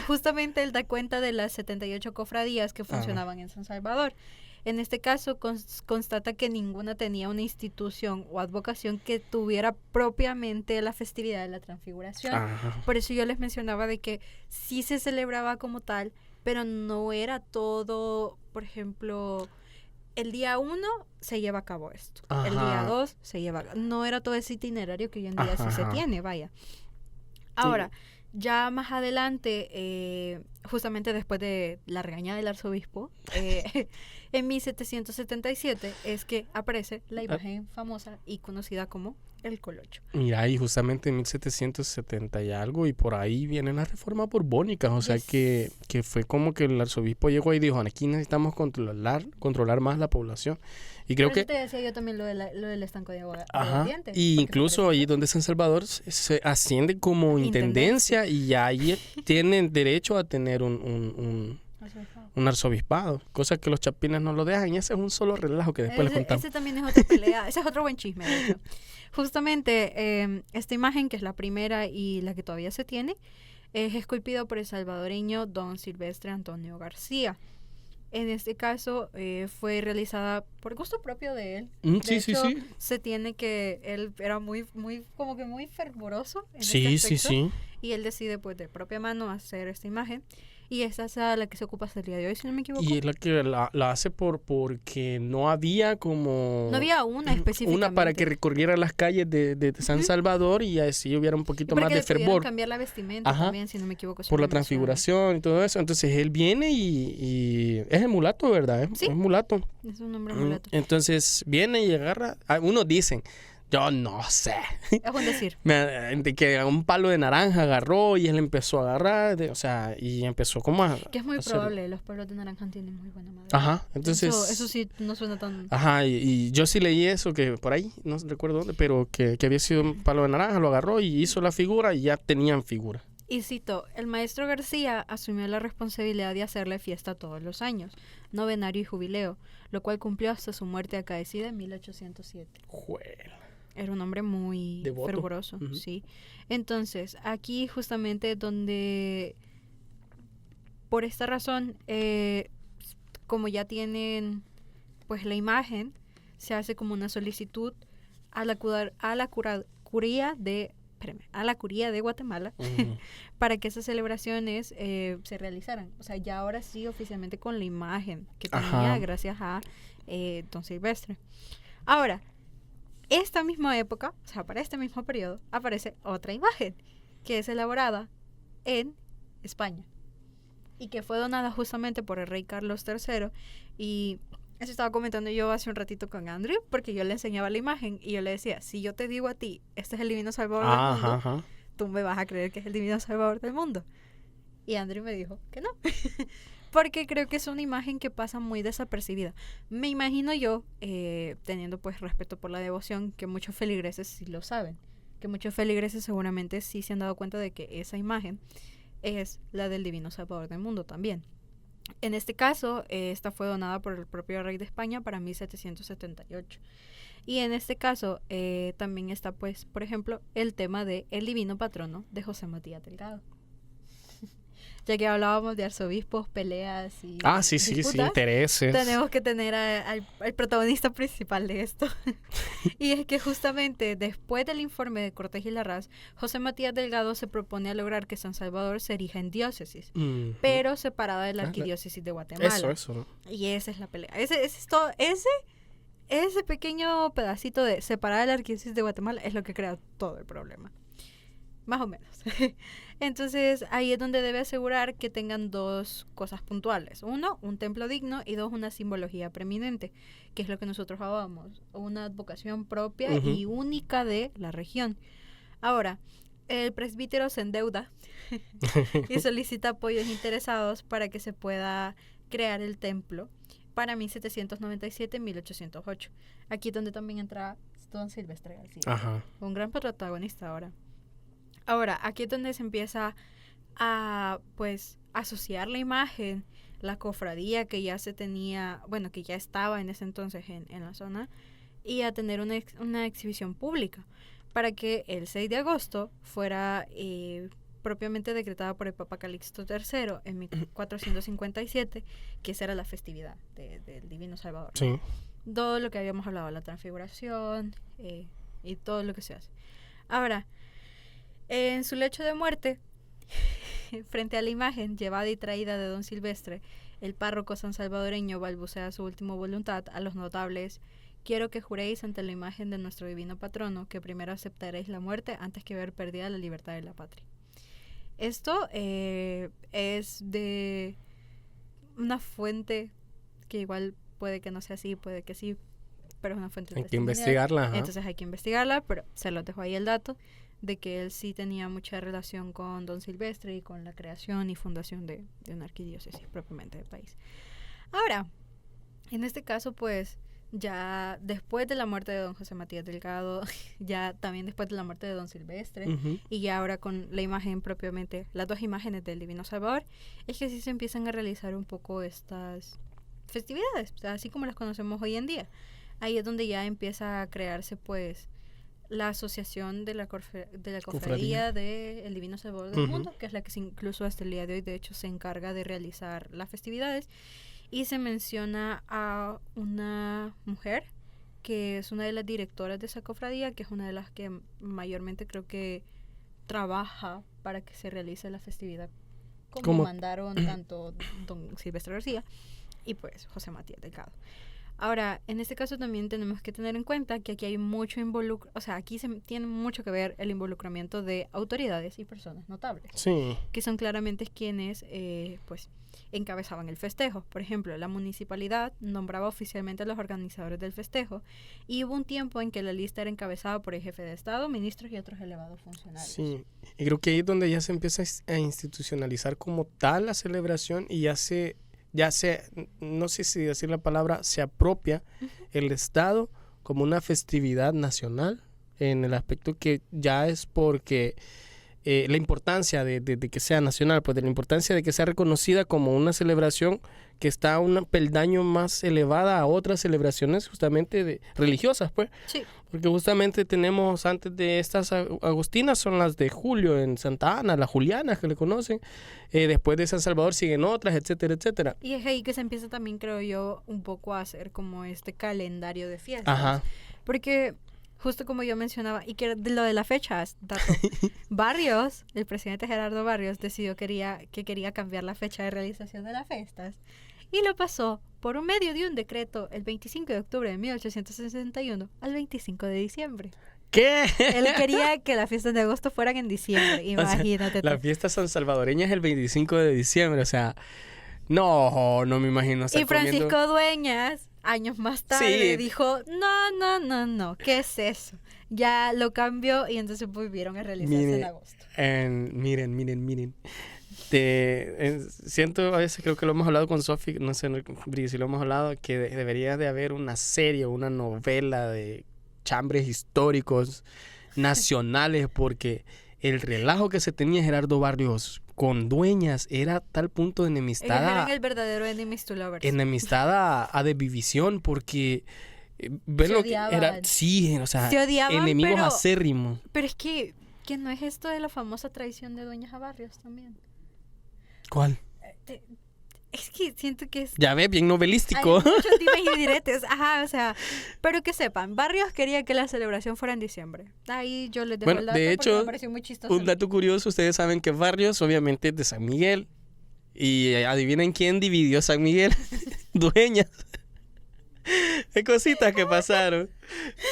justamente él da cuenta de las 78 cofradías que funcionaban en San Salvador. En este caso, constata que ninguna tenía una institución o advocación que tuviera propiamente la festividad de la Transfiguración. Ajá. Por eso yo les mencionaba de que sí se celebraba como tal, pero no era todo, por ejemplo, el día 1 se lleva a cabo esto, el día Ajá. 2 se lleva a cabo, no era todo ese itinerario que hoy en día sí se Ajá. tiene, vaya. Ahora, ya más adelante, justamente después de la regañada del arzobispo, en 1777 es que aparece la imagen famosa y conocida como el colocho. Mira, y justamente en 1770 y algo, y por ahí viene la reforma borbónica, o sea Yes. que fue como que el arzobispo llegó y dijo, aquí necesitamos controlar más la población. Y creo Por eso que, te decía yo también lo del estanco de agua. ajá, Dientes, y porque incluso me ahí parece- donde San Salvador se asciende como intendencia, y ya ahí tienen derecho a tener un arzobispado, cosa que los chapines no lo dejan, y ese es un solo relajo que después les contamos. Ese también es otra pelea, ese es otro buen chisme, de hecho. Justamente, esta imagen, que es la primera y la que todavía se tiene, es esculpida por el salvadoreño don Silvestre Antonio García. En este caso, fue realizada por gusto propio de él. De Sí, hecho, sí. se tiene que él era muy, como que muy fervoroso en Sí, este sí, aspecto, sí. y él decide, pues, de propia mano hacer esta imagen. Y esta es la que se ocupa hasta el día de hoy, si no me equivoco. Y es la que la hace porque no había como... No había una específicamente. Una para que recorriera las calles de San Salvador, y así hubiera un Y poquito para más que de le pudieran fervor cambiar la vestimenta Ajá. también, si no me equivoco. si por no la menciona. transfiguración y todo eso. Entonces él viene y es el mulato, ¿verdad? Sí. Es mulato. Es un nombre mulato. Entonces viene y agarra... Unos dicen Yo no sé. Es un decir. De que un palo de naranja agarró y él empezó a agarrar, o sea, y empezó como a... Que es muy hacer- probable, los palos de naranja tienen muy buena madera. Ajá, entonces... Eso sí no suena tan... Ajá, y yo sí leí eso, que por ahí, no recuerdo dónde, pero que había sido un palo de naranja, lo agarró y hizo la figura y ya tenían figura. Y cito, el maestro García asumió la responsabilidad de hacerle fiesta todos los años, novenario y jubileo, lo cual cumplió hasta su muerte acaecida en 1807. Juela. Era un hombre muy Devoto. fervoroso, Ujú. sí. Entonces, aquí justamente donde, por esta razón, como ya tienen pues la imagen, se hace como una solicitud a la curía de Guatemala Ujú. para que esas celebraciones se realizaran. O sea, ya ahora sí oficialmente con la imagen que tenía Ajá. gracias a Don Silvestre. Ahora, esta misma época, o sea, para este mismo periodo, aparece otra imagen que es elaborada en España y que fue donada justamente por el rey Carlos III. Y eso estaba comentando yo hace un ratito con Andrew, porque yo le enseñaba la imagen y yo le decía, si yo te digo a ti, este es el divino salvador del mundo, Ajá, ajá. tú me vas a creer que es el divino salvador del mundo. Y Andrew me dijo que no. Porque creo que es una imagen que pasa muy desapercibida. Me imagino yo, teniendo pues respeto por la devoción, que muchos feligreses sí lo saben. Que muchos feligreses seguramente sí se han dado cuenta de que esa imagen es la del divino salvador del mundo también. En este caso, esta fue donada por el propio rey de España para 1778. Y en este caso también está pues, por ejemplo, el tema de el divino patrono de José Matías Delgado. Ya que hablábamos de arzobispos, peleas y Sí, disputas, intereses. tenemos que tener al protagonista principal de esto. Y es que justamente después del informe de Cortés y Larraz, José Matías Delgado se propone a lograr que San Salvador se erija en diócesis, Ujú. pero separada de la arquidiócesis de Guatemala. Eso, ¿no? Y esa es la pelea. Ese pequeño pedacito de separar la arquidiócesis de Guatemala es lo que crea todo el problema. Más o menos. Entonces, ahí es donde debe asegurar que tengan dos cosas puntuales. Uno, un templo digno, y dos, una simbología preeminente, que es lo que nosotros hablábamos. Una advocación propia Ujú. y única de la región. Ahora, el presbítero se endeuda y solicita apoyos interesados para que se pueda crear el templo para 1797-1808. Aquí es donde también entra Don Silvestre García. Ajá. Un gran protagonista ahora. Ahora, aquí es donde se empieza a, pues, asociar la imagen, la cofradía que ya se tenía, bueno, que ya estaba en ese entonces en la zona, y a tener una exhibición pública, para que el 6 de agosto fuera propiamente decretada por el Papa Calixto III en 1457, que esa era la festividad del Divino Salvador. Sí. Todo lo que habíamos hablado, la transfiguración y todo lo que se hace. Ahora, en su lecho de muerte, frente a la imagen llevada y traída de Don Silvestre, el párroco sansalvadoreño balbucea su última voluntad a los notables: quiero que juréis ante la imagen de nuestro divino patrono que primero aceptaréis la muerte antes que ver perdida la libertad de la patria. Esto es de una fuente que igual puede que no sea así, puede que sí, pero es una fuente Hay que testimonial. investigarla. Ajá. Entonces hay que investigarla, pero se los dejo ahí el dato de que él sí tenía mucha relación con Don Silvestre y con la creación y fundación de una arquidiócesis propiamente del país. Ahora, en este caso, pues, ya después de la muerte de Don José Matías Delgado, ya también después de la muerte de Don Silvestre, Ujú. y ya ahora con la imagen propiamente, las dos imágenes del Divino Salvador, es que sí se empiezan a realizar un poco estas festividades, o sea, así como las conocemos hoy en día. Ahí es donde ya empieza a crearse, pues, la asociación de la cofradía del Divino Salvador del Ujú. Mundo, que es la que incluso hasta el día de hoy, de hecho, se encarga de realizar las festividades. Y se menciona a una mujer que es una de las directoras de esa cofradía, que es una de las que mayormente creo que trabaja para que se realice la festividad como ¿Cómo? mandaron tanto Don Silvestre García y pues José Matías Delgado. Ahora, en este caso también tenemos que tener en cuenta que aquí hay mucho o sea, aquí tiene mucho que ver el involucramiento de autoridades y personas notables, Sí. que son claramente quienes, pues, encabezaban el festejo. Por ejemplo, la municipalidad nombraba oficialmente a los organizadores del festejo y hubo un tiempo en que la lista era encabezada por el jefe de Estado, ministros y otros elevados funcionarios. Sí, y creo que ahí es donde ya se empieza a institucionalizar como tal la celebración y no sé si decir la palabra, se apropia el Estado como una festividad nacional, en el aspecto que ya es porque la importancia de que sea nacional, pues de la importancia de que sea reconocida como una celebración que está a un peldaño más elevada a otras celebraciones justamente religiosas, pues. Sí. Porque justamente tenemos antes de estas agostinas son las de julio en Santa Ana, las julianas que le conocen. Después de San Salvador siguen otras, etcétera, etcétera. Y es ahí que se empieza también, creo yo, un poco a hacer como este calendario de fiestas. Ajá. Porque justo como yo mencionaba, y que de lo de las fechas, dato, Barrios, el presidente Gerardo Barrios, decidió que quería cambiar la fecha de realización de las fiestas y lo pasó por un medio de un decreto el 25 de octubre de 1861 al 25 de diciembre. ¿Qué? Él quería que las fiestas de agosto fueran en diciembre, imagínate. La fiesta san salvadoreña es el 25 de diciembre, o sea, no me imagino estar Y Francisco comiendo... Dueñas, años más tarde, Sí. dijo, no, ¿qué es eso? Ya lo cambió y entonces volvieron a realizarse en agosto. Miren. Siento, a veces creo que lo hemos hablado con Sofi, no sé, Bri, si lo hemos hablado, que debería de haber una serie, una novela de chambres históricos nacionales, porque el relajo que se tenía Gerardo Barrios con Dueñas era a tal punto de Ellos enemistad, eran el verdadero enemies to lovers. a división, porque ven Se lo que odiaban. era, sí, o sea, Se odiaban, enemigos pero- acérrimos. Pero es que no es esto de la famosa traición de Dueñas a Barrios también. ¿Cuál? Es que siento que es... Ya ves, bien Hay novelístico. muchos dimes y diretes, ajá, o sea, pero que sepan, Barrios quería que la celebración fuera en diciembre. Ahí yo les dejo Bueno, el dato de porque hecho, me pareció muy chistoso. Un dato curioso, ustedes saben que Barrios obviamente es de San Miguel. Y adivinen quién dividió San Miguel. Dueñas. Qué cositas que pasaron.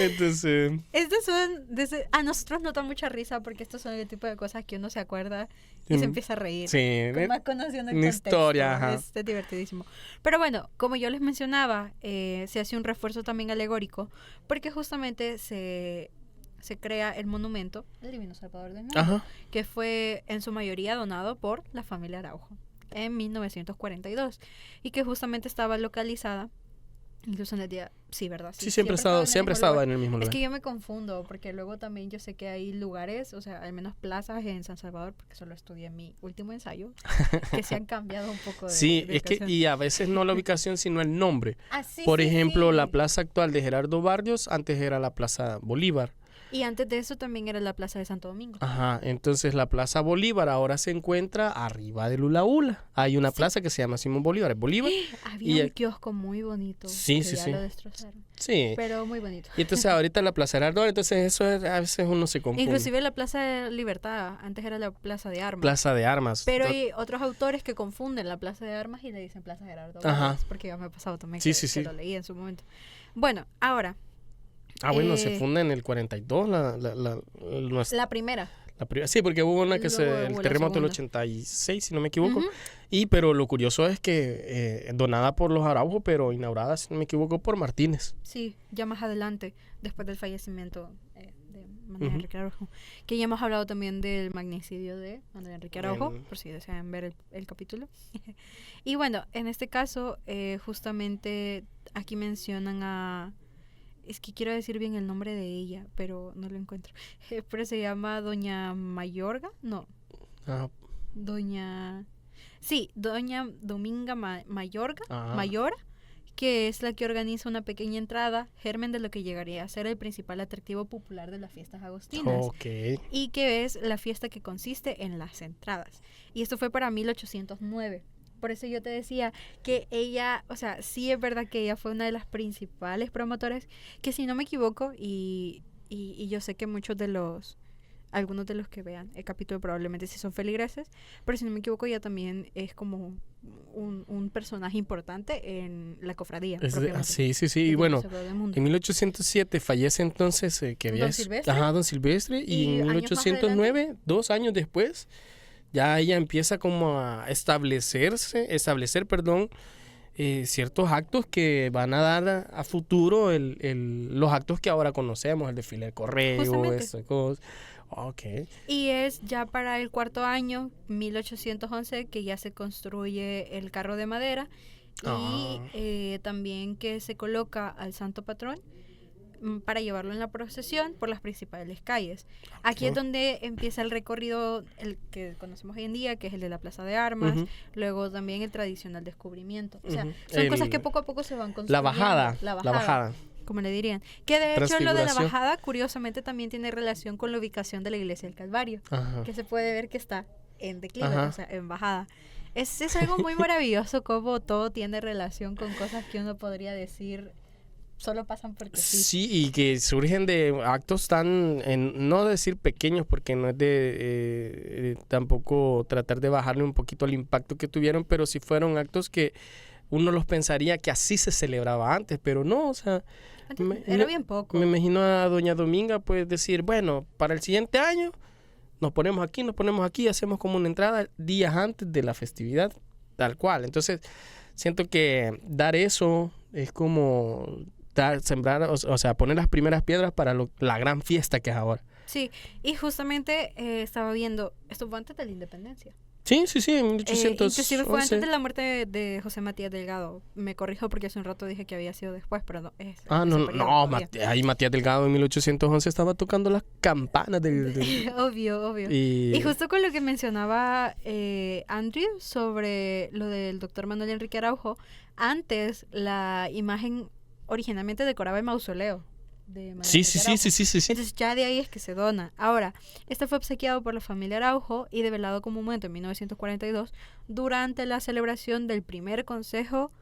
Entonces, Estos son, a nosotros nos da mucha risa porque estos son el tipo de cosas que uno se acuerda y se empieza a reír. sí, Más conociendo el una contexto. historia, ajá. Es divertidísimo. Pero bueno, como yo les mencionaba, se hace un refuerzo también alegórico porque justamente se crea el monumento del Divino Salvador del Mundo, Ajá. que fue en su mayoría donado por la familia Araujo en 1942 y que justamente estaba localizada incluso en el día, sí, ¿verdad? Sí, siempre ha estado en el mismo lugar. Es que yo me confundo, porque luego también yo sé que hay lugares, o sea, al menos plazas en San Salvador, porque solo estudié mi último ensayo, que se han cambiado un poco de Sí, de es que, ubicación. y a veces no la ubicación, sino el nombre. Ah, sí, Por sí, ejemplo, sí. la plaza actual de Gerardo Barrios, antes era la Plaza Bolívar. Y antes de eso también era la Plaza de Santo Domingo. Ajá, entonces la Plaza Bolívar ahora se encuentra arriba del Ula Ula. Hay una Sí. plaza que se llama Simón Bolívar, es Bolívar. Había Y un kiosco muy bonito. Sí, que sí, ya sí. lo destrozaron. Sí. Pero muy bonito. Y entonces ahorita la Plaza Gerardo, entonces eso a veces uno se confunde. Inclusive la Plaza de Libertad, antes era la Plaza de Armas. Plaza de Armas. Pero hay otros autores que confunden la Plaza de Armas y le dicen Plaza Gerardo Ajá. Barrios, porque ya me ha pasado también Sí, que, sí, que sí. lo leí en su momento. Bueno, ahora, Bueno, se eh, funda en el 42 la primera. sí, porque hubo una que Luego el hubo la terremoto del segunda. 86, si no me equivoco. Ujú. Pero lo curioso es que donada por los Araujo, pero inaugurada, si no me equivoco, por Martínez. Sí, ya más adelante, después del fallecimiento de Manuel Ujú. Enrique Araujo, que ya hemos hablado también del magnicidio de Manuel Enrique Araujo, El- por si desean ver el capítulo. Y bueno, en este caso, justamente aquí mencionan a... Es que quiero decir bien el nombre de ella, pero no lo encuentro. Pero se llama Doña Mayorga, no, Ah, Doña... Sí, Doña Dominga Mayorga, Ah. Mayora, que es la que organiza una pequeña entrada, germen de lo que llegaría a ser el principal atractivo popular de las fiestas agostinas. ok. Y que es la fiesta que consiste en las entradas. Y esto fue para 1809. Por eso yo te decía que ella, o sea, sí es verdad que ella fue una de las principales promotoras, que si no me equivoco, y yo sé que muchos de los algunos de los que vean el capítulo probablemente sí son feligreses, pero si no me equivoco ya también es como un personaje importante en la cofradía. Sí. Y bueno, en 1807 fallece entonces Don Silvestre. Don Silvestre, y en 1809, 2 años después, ya ella empieza como a establecer, ciertos actos que van a dar a futuro los actos que ahora conocemos, el desfile de correo, esas cosas. Okay. Y es ya para el 4º año, 1811, que ya se construye el carro de madera y también que se coloca al santo patrón para llevarlo en la procesión por las principales calles. Aquí es donde empieza el recorrido, el que conocemos hoy en día, que es el de la Plaza de Armas, luego también el tradicional descubrimiento. O sea, son cosas que poco a poco se van construyendo. La bajada. Como le dirían. Que de hecho lo de la bajada, curiosamente, también tiene relación con la ubicación de la iglesia del Calvario, que se puede ver que está en declive, o sea, en bajada. Es algo muy maravilloso como todo tiene relación con cosas que uno podría decir solo pasan porque sí. Sí, y que surgen de actos tan, no decir pequeños, porque no es de tampoco tratar de bajarle un poquito al impacto que tuvieron, pero sí fueron actos que uno los pensaría que así se celebraba antes, pero no, o sea... Era bien poco. Me imagino a doña Dominga pues decir, bueno, para el siguiente año nos ponemos aquí, hacemos como una entrada días antes de la festividad, tal cual. Entonces, siento que dar eso es como sembrar, o sea, poner las primeras piedras para la gran fiesta que es ahora. Sí, y justamente estaba viendo, esto fue antes de la independencia. Sí, en 1811. Inclusive fue antes de la muerte de José Matías Delgado. Me corrijo porque hace un rato dije que había sido después, pero no. Ahí Matías Delgado en 1811 estaba tocando las campanas del... Obvio. Y justo con lo que mencionaba Andrew sobre lo del doctor Manuel Enrique Araujo, antes la imagen originalmente decoraba el mausoleo de Sí. Entonces ya de ahí es que se dona. Ahora, este fue obsequiado por la familia Araujo y develado como monumento en 1942 durante la celebración del primer Congreso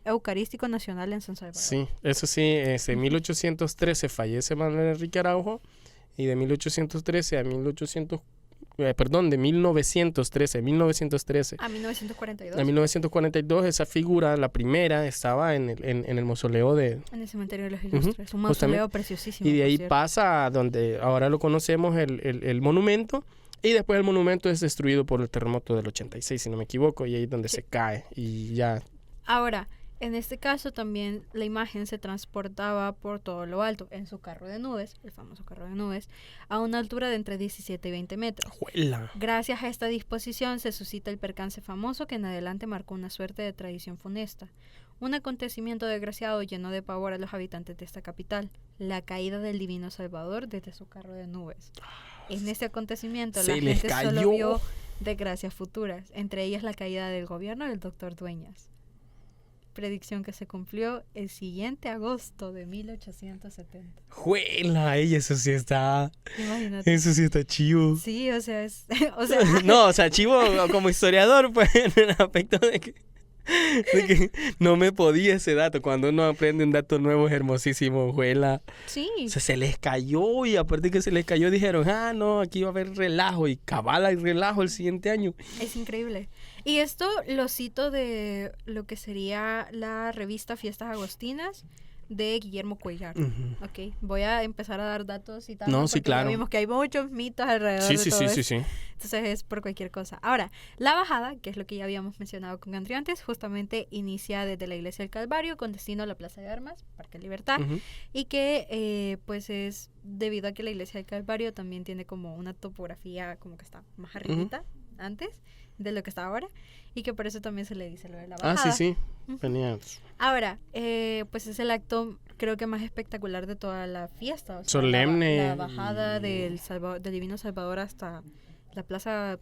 Eucarístico Nacional en San Salvador. Sí, eso sí, en 1813 fallece Manuel Enrique Araujo y de 1813 a 1913 a 1942. A 1942 esa figura, la primera, estaba en el mausoleo en el cementerio de los Ilustres, un mausoleo preciosísimo. Y de ahí pasa a donde ahora lo conocemos el monumento, y después el monumento es destruido por el terremoto del 86, si no me equivoco, y ahí es donde se cae y ya. Ahora, en este caso también la imagen se transportaba por todo lo alto en su carro de nubes, el famoso carro de nubes, a una altura de entre 17 y 20 metros. ¡Juela! Gracias a esta disposición se suscita el percance famoso que en adelante marcó una suerte de tradición funesta. Un acontecimiento desgraciado llenó de pavor a los habitantes de esta capital, la caída del Divino Salvador desde su carro de nubes. En este acontecimiento la gente solo vio desgracias futuras, entre ellas la caída del gobierno del doctor Dueñas. Predicción que se cumplió el siguiente agosto de 1870. ¡Juela! Eso sí está... Imagínate. Eso sí está chivo. Sí, o sea, no, o sea, chivo como historiador, pues, en el aspecto de que no me podía ese dato. Cuando uno aprende un dato nuevo es hermosísimo, juela. Sí. O sea, se les cayó, y aparte que se les cayó dijeron, no, aquí va a haber relajo, y cabala y relajo el siguiente año. Es increíble. Y esto lo cito de lo que sería la revista Fiestas Agostinas de Guillermo Cuellar. Okay. Voy a empezar a dar datos y tal. No, sí, claro. Ya vimos que hay muchos mitos alrededor de todo esto. Sí. Entonces es por cualquier cosa. Ahora, la bajada, que es lo que ya habíamos mencionado con Andrew antes, justamente inicia desde la Iglesia del Calvario con destino a la Plaza de Armas, Parque Libertad, y que pues es debido a que la Iglesia del Calvario también tiene como una topografía como que está más arribita antes de lo que está ahora, y que por eso también se le dice lo de la bajada. Sí. Genial. Ahora, pues es el acto creo que más espectacular de toda la fiesta. O sea, solemne. La bajada del Divino Salvador hasta la plaza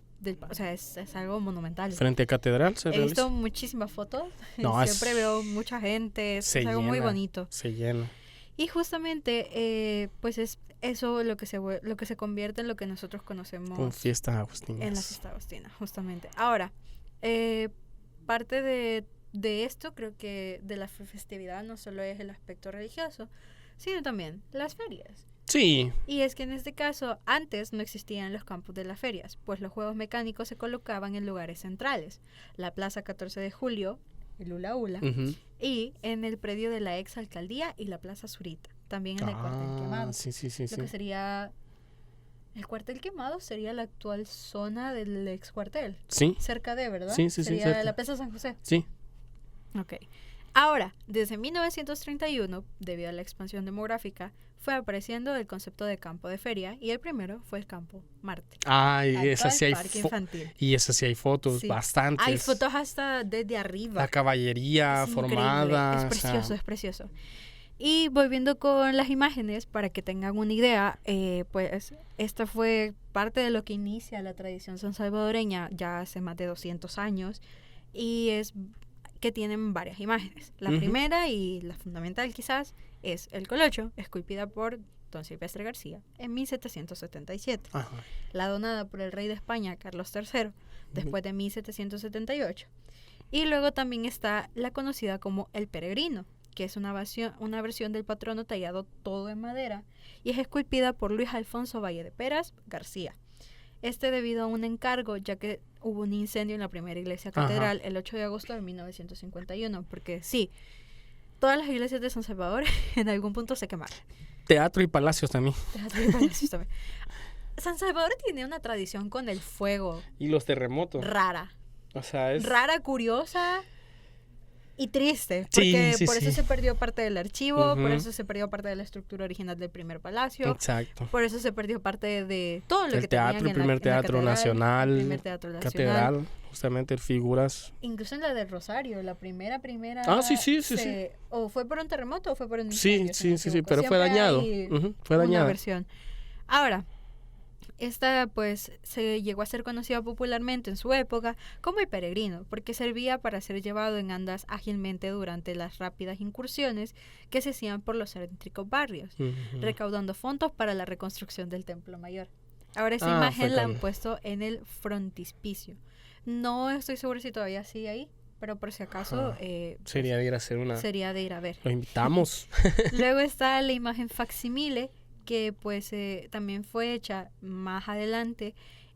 o sea, es algo monumental. Frente a Catedral se realiza. He visto muchísimas fotos. Siempre veo mucha gente. Es algo muy bonito. Se llena. Y justamente, pues es eso lo que se convierte en lo que nosotros conocemos con fiestas agostinas. En la fiesta agostina, justamente. Ahora, parte de esto, creo que de la festividad no solo es el aspecto religioso, sino también las ferias. Sí. Y es que en este caso, antes no existían los campos de las ferias, pues los juegos mecánicos se colocaban en lugares centrales. La Plaza 14 de Julio, el Ula Ula, Ujú. y en el predio de la ex alcaldía y la Plaza Zurita. También en el Cuartel Quemado. Sí, sí, sí, Lo sí. que sería... El Cuartel Quemado sería la actual zona del ex cuartel. Sí, Cerca de, ¿verdad? Sí, sí, sí, sería cerca. la Plaza San José. sí. Ok. Ahora, desde 1931, debido a la expansión demográfica, fue apareciendo el concepto de campo de feria y el primero fue el campo Marte. Ay, Actual esa sí hay parque infantil. y esa sí hay fotos, Sí. bastantes. Hay fotos hasta desde arriba. La caballería Es formada. increíble, es precioso, es precioso. Y volviendo con las imágenes, para que tengan una idea, pues esta fue parte de lo que inicia la tradición sansalvadoreña ya hace más de 200 años y es que tienen varias imágenes. La Ujú. primera y la fundamental quizás es el colocho, esculpida por don Silvestre García en 1777. Ajá. La donada por el rey de España, Carlos III, después de 1778. Y luego también está la conocida como El Peregrino, que es una versión del patrono tallado todo en madera y es esculpida por Luis Alfonso Valle de Peras García. Debido a un encargo, ya que hubo un incendio en la primera iglesia catedral el 8 de agosto de 1951, porque sí, todas las iglesias de San Salvador en algún punto se quemaron. Teatro y palacios también. San Salvador tiene una tradición con el fuego Y los terremotos. rara, O sea, es... curiosa y triste, Sí, porque sí, por eso sí. se perdió parte del archivo, por Ujú. eso se perdió parte de la estructura original del primer palacio, Exacto. por eso se perdió parte de todo lo El que teatro, tenían el primer en la teatro catedral, nacional, el primer teatro nacional. catedral, justamente figuras. Incluso en la del Rosario, la primera. Ah, sí, sí, sí, sí. O fue por un terremoto o fue por un Sí, incendio. si no sí, me sí, sí, equivoco. pero fue Siempre dañado. hay Ujú, fue una dañada. versión. Ahora, esta pues se llegó a ser conocida popularmente en su época como el peregrino, porque servía para ser llevado en andas ágilmente durante las rápidas incursiones que se hacían por los céntricos barrios, Ujú. recaudando fondos para la reconstrucción del Templo Mayor. Ahora esa Ah, imagen fue la han con- puesto en el frontispicio. No estoy segura si todavía sigue ahí, pero por si acaso Ajá. Sería de ir a hacer una... sería de ir a ver. Los invitamos. Luego está la imagen facsimile, que pues también fue hecha más adelante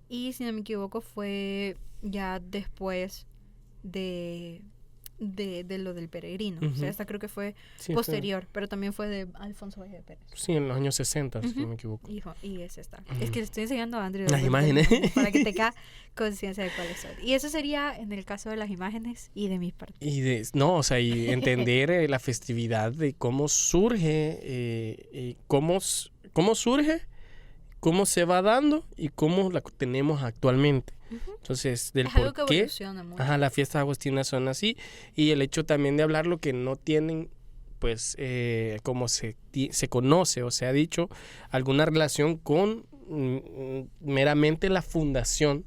y si no me equivoco fue ya después de lo del peregrino. O sea, Ujú. esta creo que fue Sí, posterior, pero también fue de Alfonso Valle de Pérez. Sí, en los años 60, si Ujú. no me equivoco. Y es esta. Ujú. Es que le estoy enseñando a Andrew Las imágenes. para que tenga conciencia de cuáles son. Y eso sería en el caso de las imágenes y de mis partes. No, o sea, y entender la festividad de cómo surge, cómo surge, cómo se va dando y cómo la tenemos actualmente. Ujú. Entonces, del Es algo por que qué evoluciona mucho. las fiestas agostinas son así y el hecho también de hablar lo que no tienen, pues, como se conoce o se ha dicho, alguna relación con meramente la fundación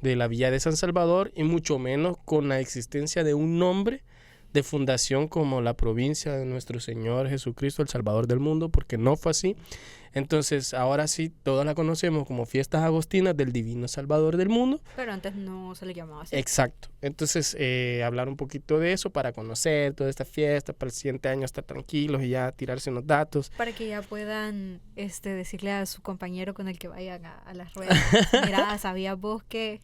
de la Villa de San Salvador y mucho menos con la existencia de un nombre de fundación como la provincia de nuestro Señor Jesucristo, el Salvador del mundo, porque no fue así. Entonces, ahora sí, todos la conocemos como fiestas agostinas del Divino Salvador del mundo. Pero antes no se le llamaba así. Exacto. Entonces, hablar un poquito de eso para conocer toda esta fiesta, para el siguiente año estar tranquilos y ya tirarse unos datos. Para que ya puedan decirle a su compañero con el que vayan a las ruedas. Mira, ¿sabías vos que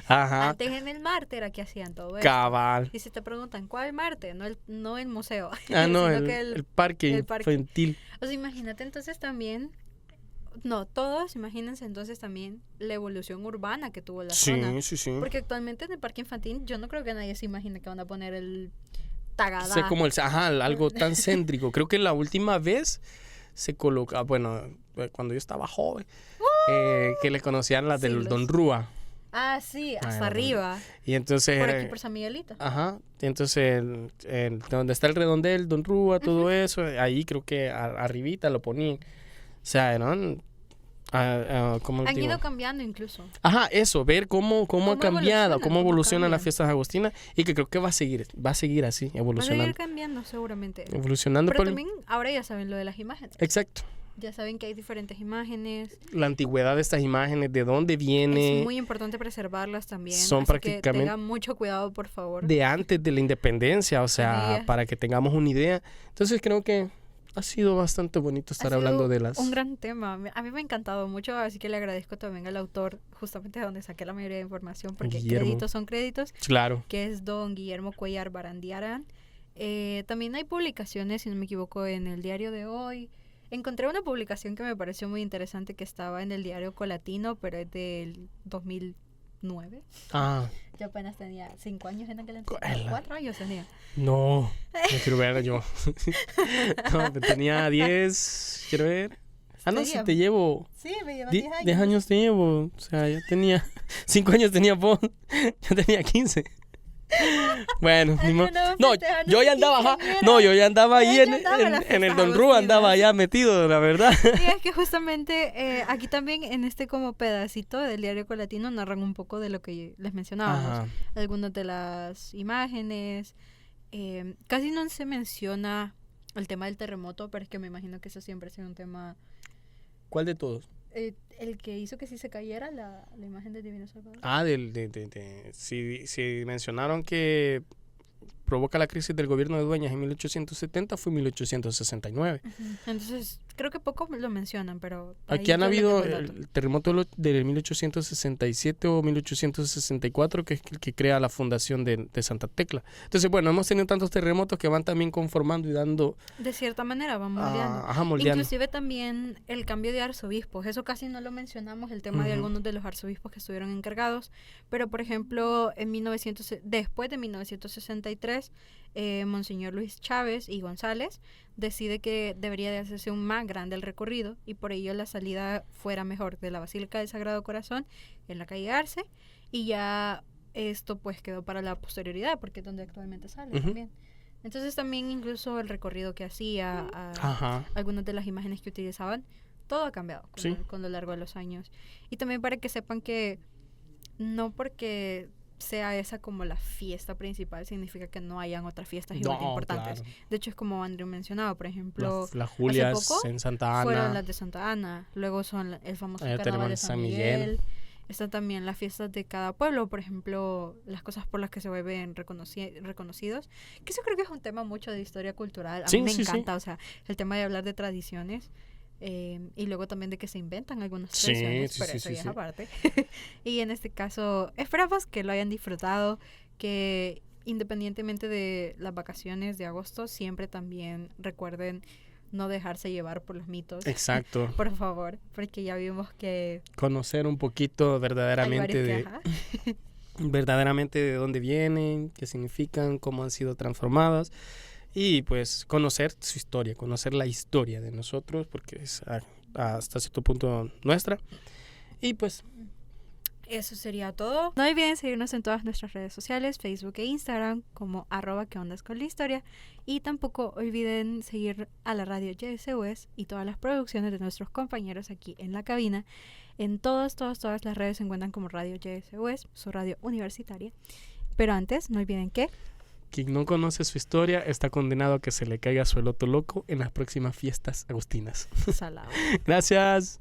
Ajá. antes en el Marte era que hacían todo eso? Cabal. Y si te preguntan, ¿cuál Marte? No el museo. Ah, no, sino el, que el parque el parque. infantil. O sea, imagínate entonces también... No, todos, imagínense entonces también la evolución urbana que tuvo la zona. Sí, sí. Porque actualmente en el parque infantil yo no creo que nadie se imagine que van a poner el Tagadá. Sé como algo tan céntrico. Creo que la última vez se coloca, bueno, cuando yo estaba joven, que le conocían las del Siglos. Don Rúa. Ah, sí, hasta bueno. arriba. Y entonces... Por aquí, por San Miguelito. Ajá, entonces donde está el redondel, Don Rúa, todo eso, ahí creo que arribita lo ponían. O sea, ¿no? ¿Cómo Han digo? ido cambiando incluso. Ajá, eso, ver cómo ha cambiado, cómo evolucionan las cambian. fiestas agostinas y que creo que va a seguir así, Va a seguir evolucionando. cambiando seguramente. Evolucionando Pero por también ahora ya saben lo de las imágenes. Exacto. Ya saben que hay diferentes imágenes. La antigüedad de estas imágenes, de dónde viene, Es muy importante preservarlas también. Son así que prácticamente tengan mucho cuidado, por favor. de antes de la independencia, o sea, Sí. para que tengamos una idea. Entonces creo que ha sido bastante bonito estar Ha sido hablando de las... un gran tema. A mí me ha encantado mucho, así que le agradezco también al autor, justamente de donde saqué la mayoría de información, porque Guillermo. créditos son créditos, Claro. que es don Guillermo Cuellar Barandiarán. También hay publicaciones, si no me equivoco, en el diario de hoy. Encontré una publicación que me pareció muy interesante que estaba en el diario Colatino, pero es del 2009. Ah, Yo apenas tenía 5 años en aquel Cuela. entonces. 4 años tenía. no. No quiero ver yo. No, tenía 10. Quiero ver. Ah, no, si Tenía- te llevo... Sí, me llevan 10 10 años. 10 años te llevo. O sea, ya tenía... 5 años tenía vos. Yo tenía 15. Bueno, Ay, ni modo. yo no No, festejando yo ya mis andaba, ajá. 15 No, yo ya andaba ahí Yo en, andaba en las en el fiestas Don Ru, andaba agustinas. ya metido, la verdad. Sí, es que justamente aquí también en este como pedacito del diario Colatino narran un poco de lo que les mencionábamos. Ajá. Algunas de las imágenes. Casi no se menciona el tema del terremoto, pero es que me imagino que eso siempre ha sido un tema. ¿Cuál de todos? El que hizo que sí se cayera la imagen del Divino Salvador. Ah, si mencionaron que provoca la crisis del gobierno de Dueñas en 1870, fue 1869. Ujú. Entonces, creo que pocos lo mencionan, pero. Aquí ahí han yo le habido tengo el dato. el terremoto de 1867 o 1864, que es el que crea la fundación de Santa Tecla. Entonces, bueno, hemos tenido tantos terremotos que van también conformando y dando, De cierta manera, van moldeando. ajá, moldeando. Inclusive también el cambio de arzobispos, eso casi no lo mencionamos, el tema de Ujú. algunos de los arzobispos que estuvieron encargados, pero por ejemplo, después de 1963, Monseñor Luis Chávez y González decide que debería de hacerse un más grande el recorrido y por ello la salida fuera mejor de la Basílica del Sagrado Corazón en la calle Arce y ya esto pues quedó para la posterioridad porque es donde actualmente sale Ujú. también. Entonces también incluso el recorrido que hacía, Ajá. algunas de las imágenes que utilizaban, todo ha cambiado Sí. con lo largo de los años. Y también para que sepan que no porque sea esa como la fiesta principal significa que no hayan otras fiestas igual de No, importantes. claro. De hecho es como Andrew mencionaba, por ejemplo, Las Julias poco en Santa fueron Ana. las de Santa Ana, luego son el famoso Tenemos carnaval de el San Miguel. Están también las fiestas de cada pueblo, por ejemplo, las cosas por las que se vuelven reconocidos, que eso creo que es un tema mucho de historia cultural. A Sí, mí me sí, sí. encanta, o sea, el tema de hablar de tradiciones y luego también de que se inventan algunas Sí, tradiciones, sí, pero sí, eso sí, ya es sí. aparte. Y en este caso, esperamos que lo hayan disfrutado, que independientemente de las vacaciones de agosto, siempre también recuerden no dejarse llevar por los mitos. Exacto. Por favor, porque ya vimos que Conocer un poquito hay verdaderamente varios que, de, ajá. verdaderamente de dónde vienen, qué significan, cómo han sido transformadas y pues conocer su historia, conocer la historia de nosotros porque es hasta cierto punto nuestra y pues Eso sería todo. No olviden seguirnos en todas nuestras redes sociales, Facebook e Instagram, como @queondasconlahistoria. Y tampoco olviden seguir a la radio YSUS y todas las producciones de nuestros compañeros aquí en la cabina. En todas las redes se encuentran como Radio YSUS, su radio universitaria. Pero antes, no olviden que... quien no conoce su historia está condenado a que se le caiga su eloto loco en las próximas fiestas agustinas. Salado. Gracias.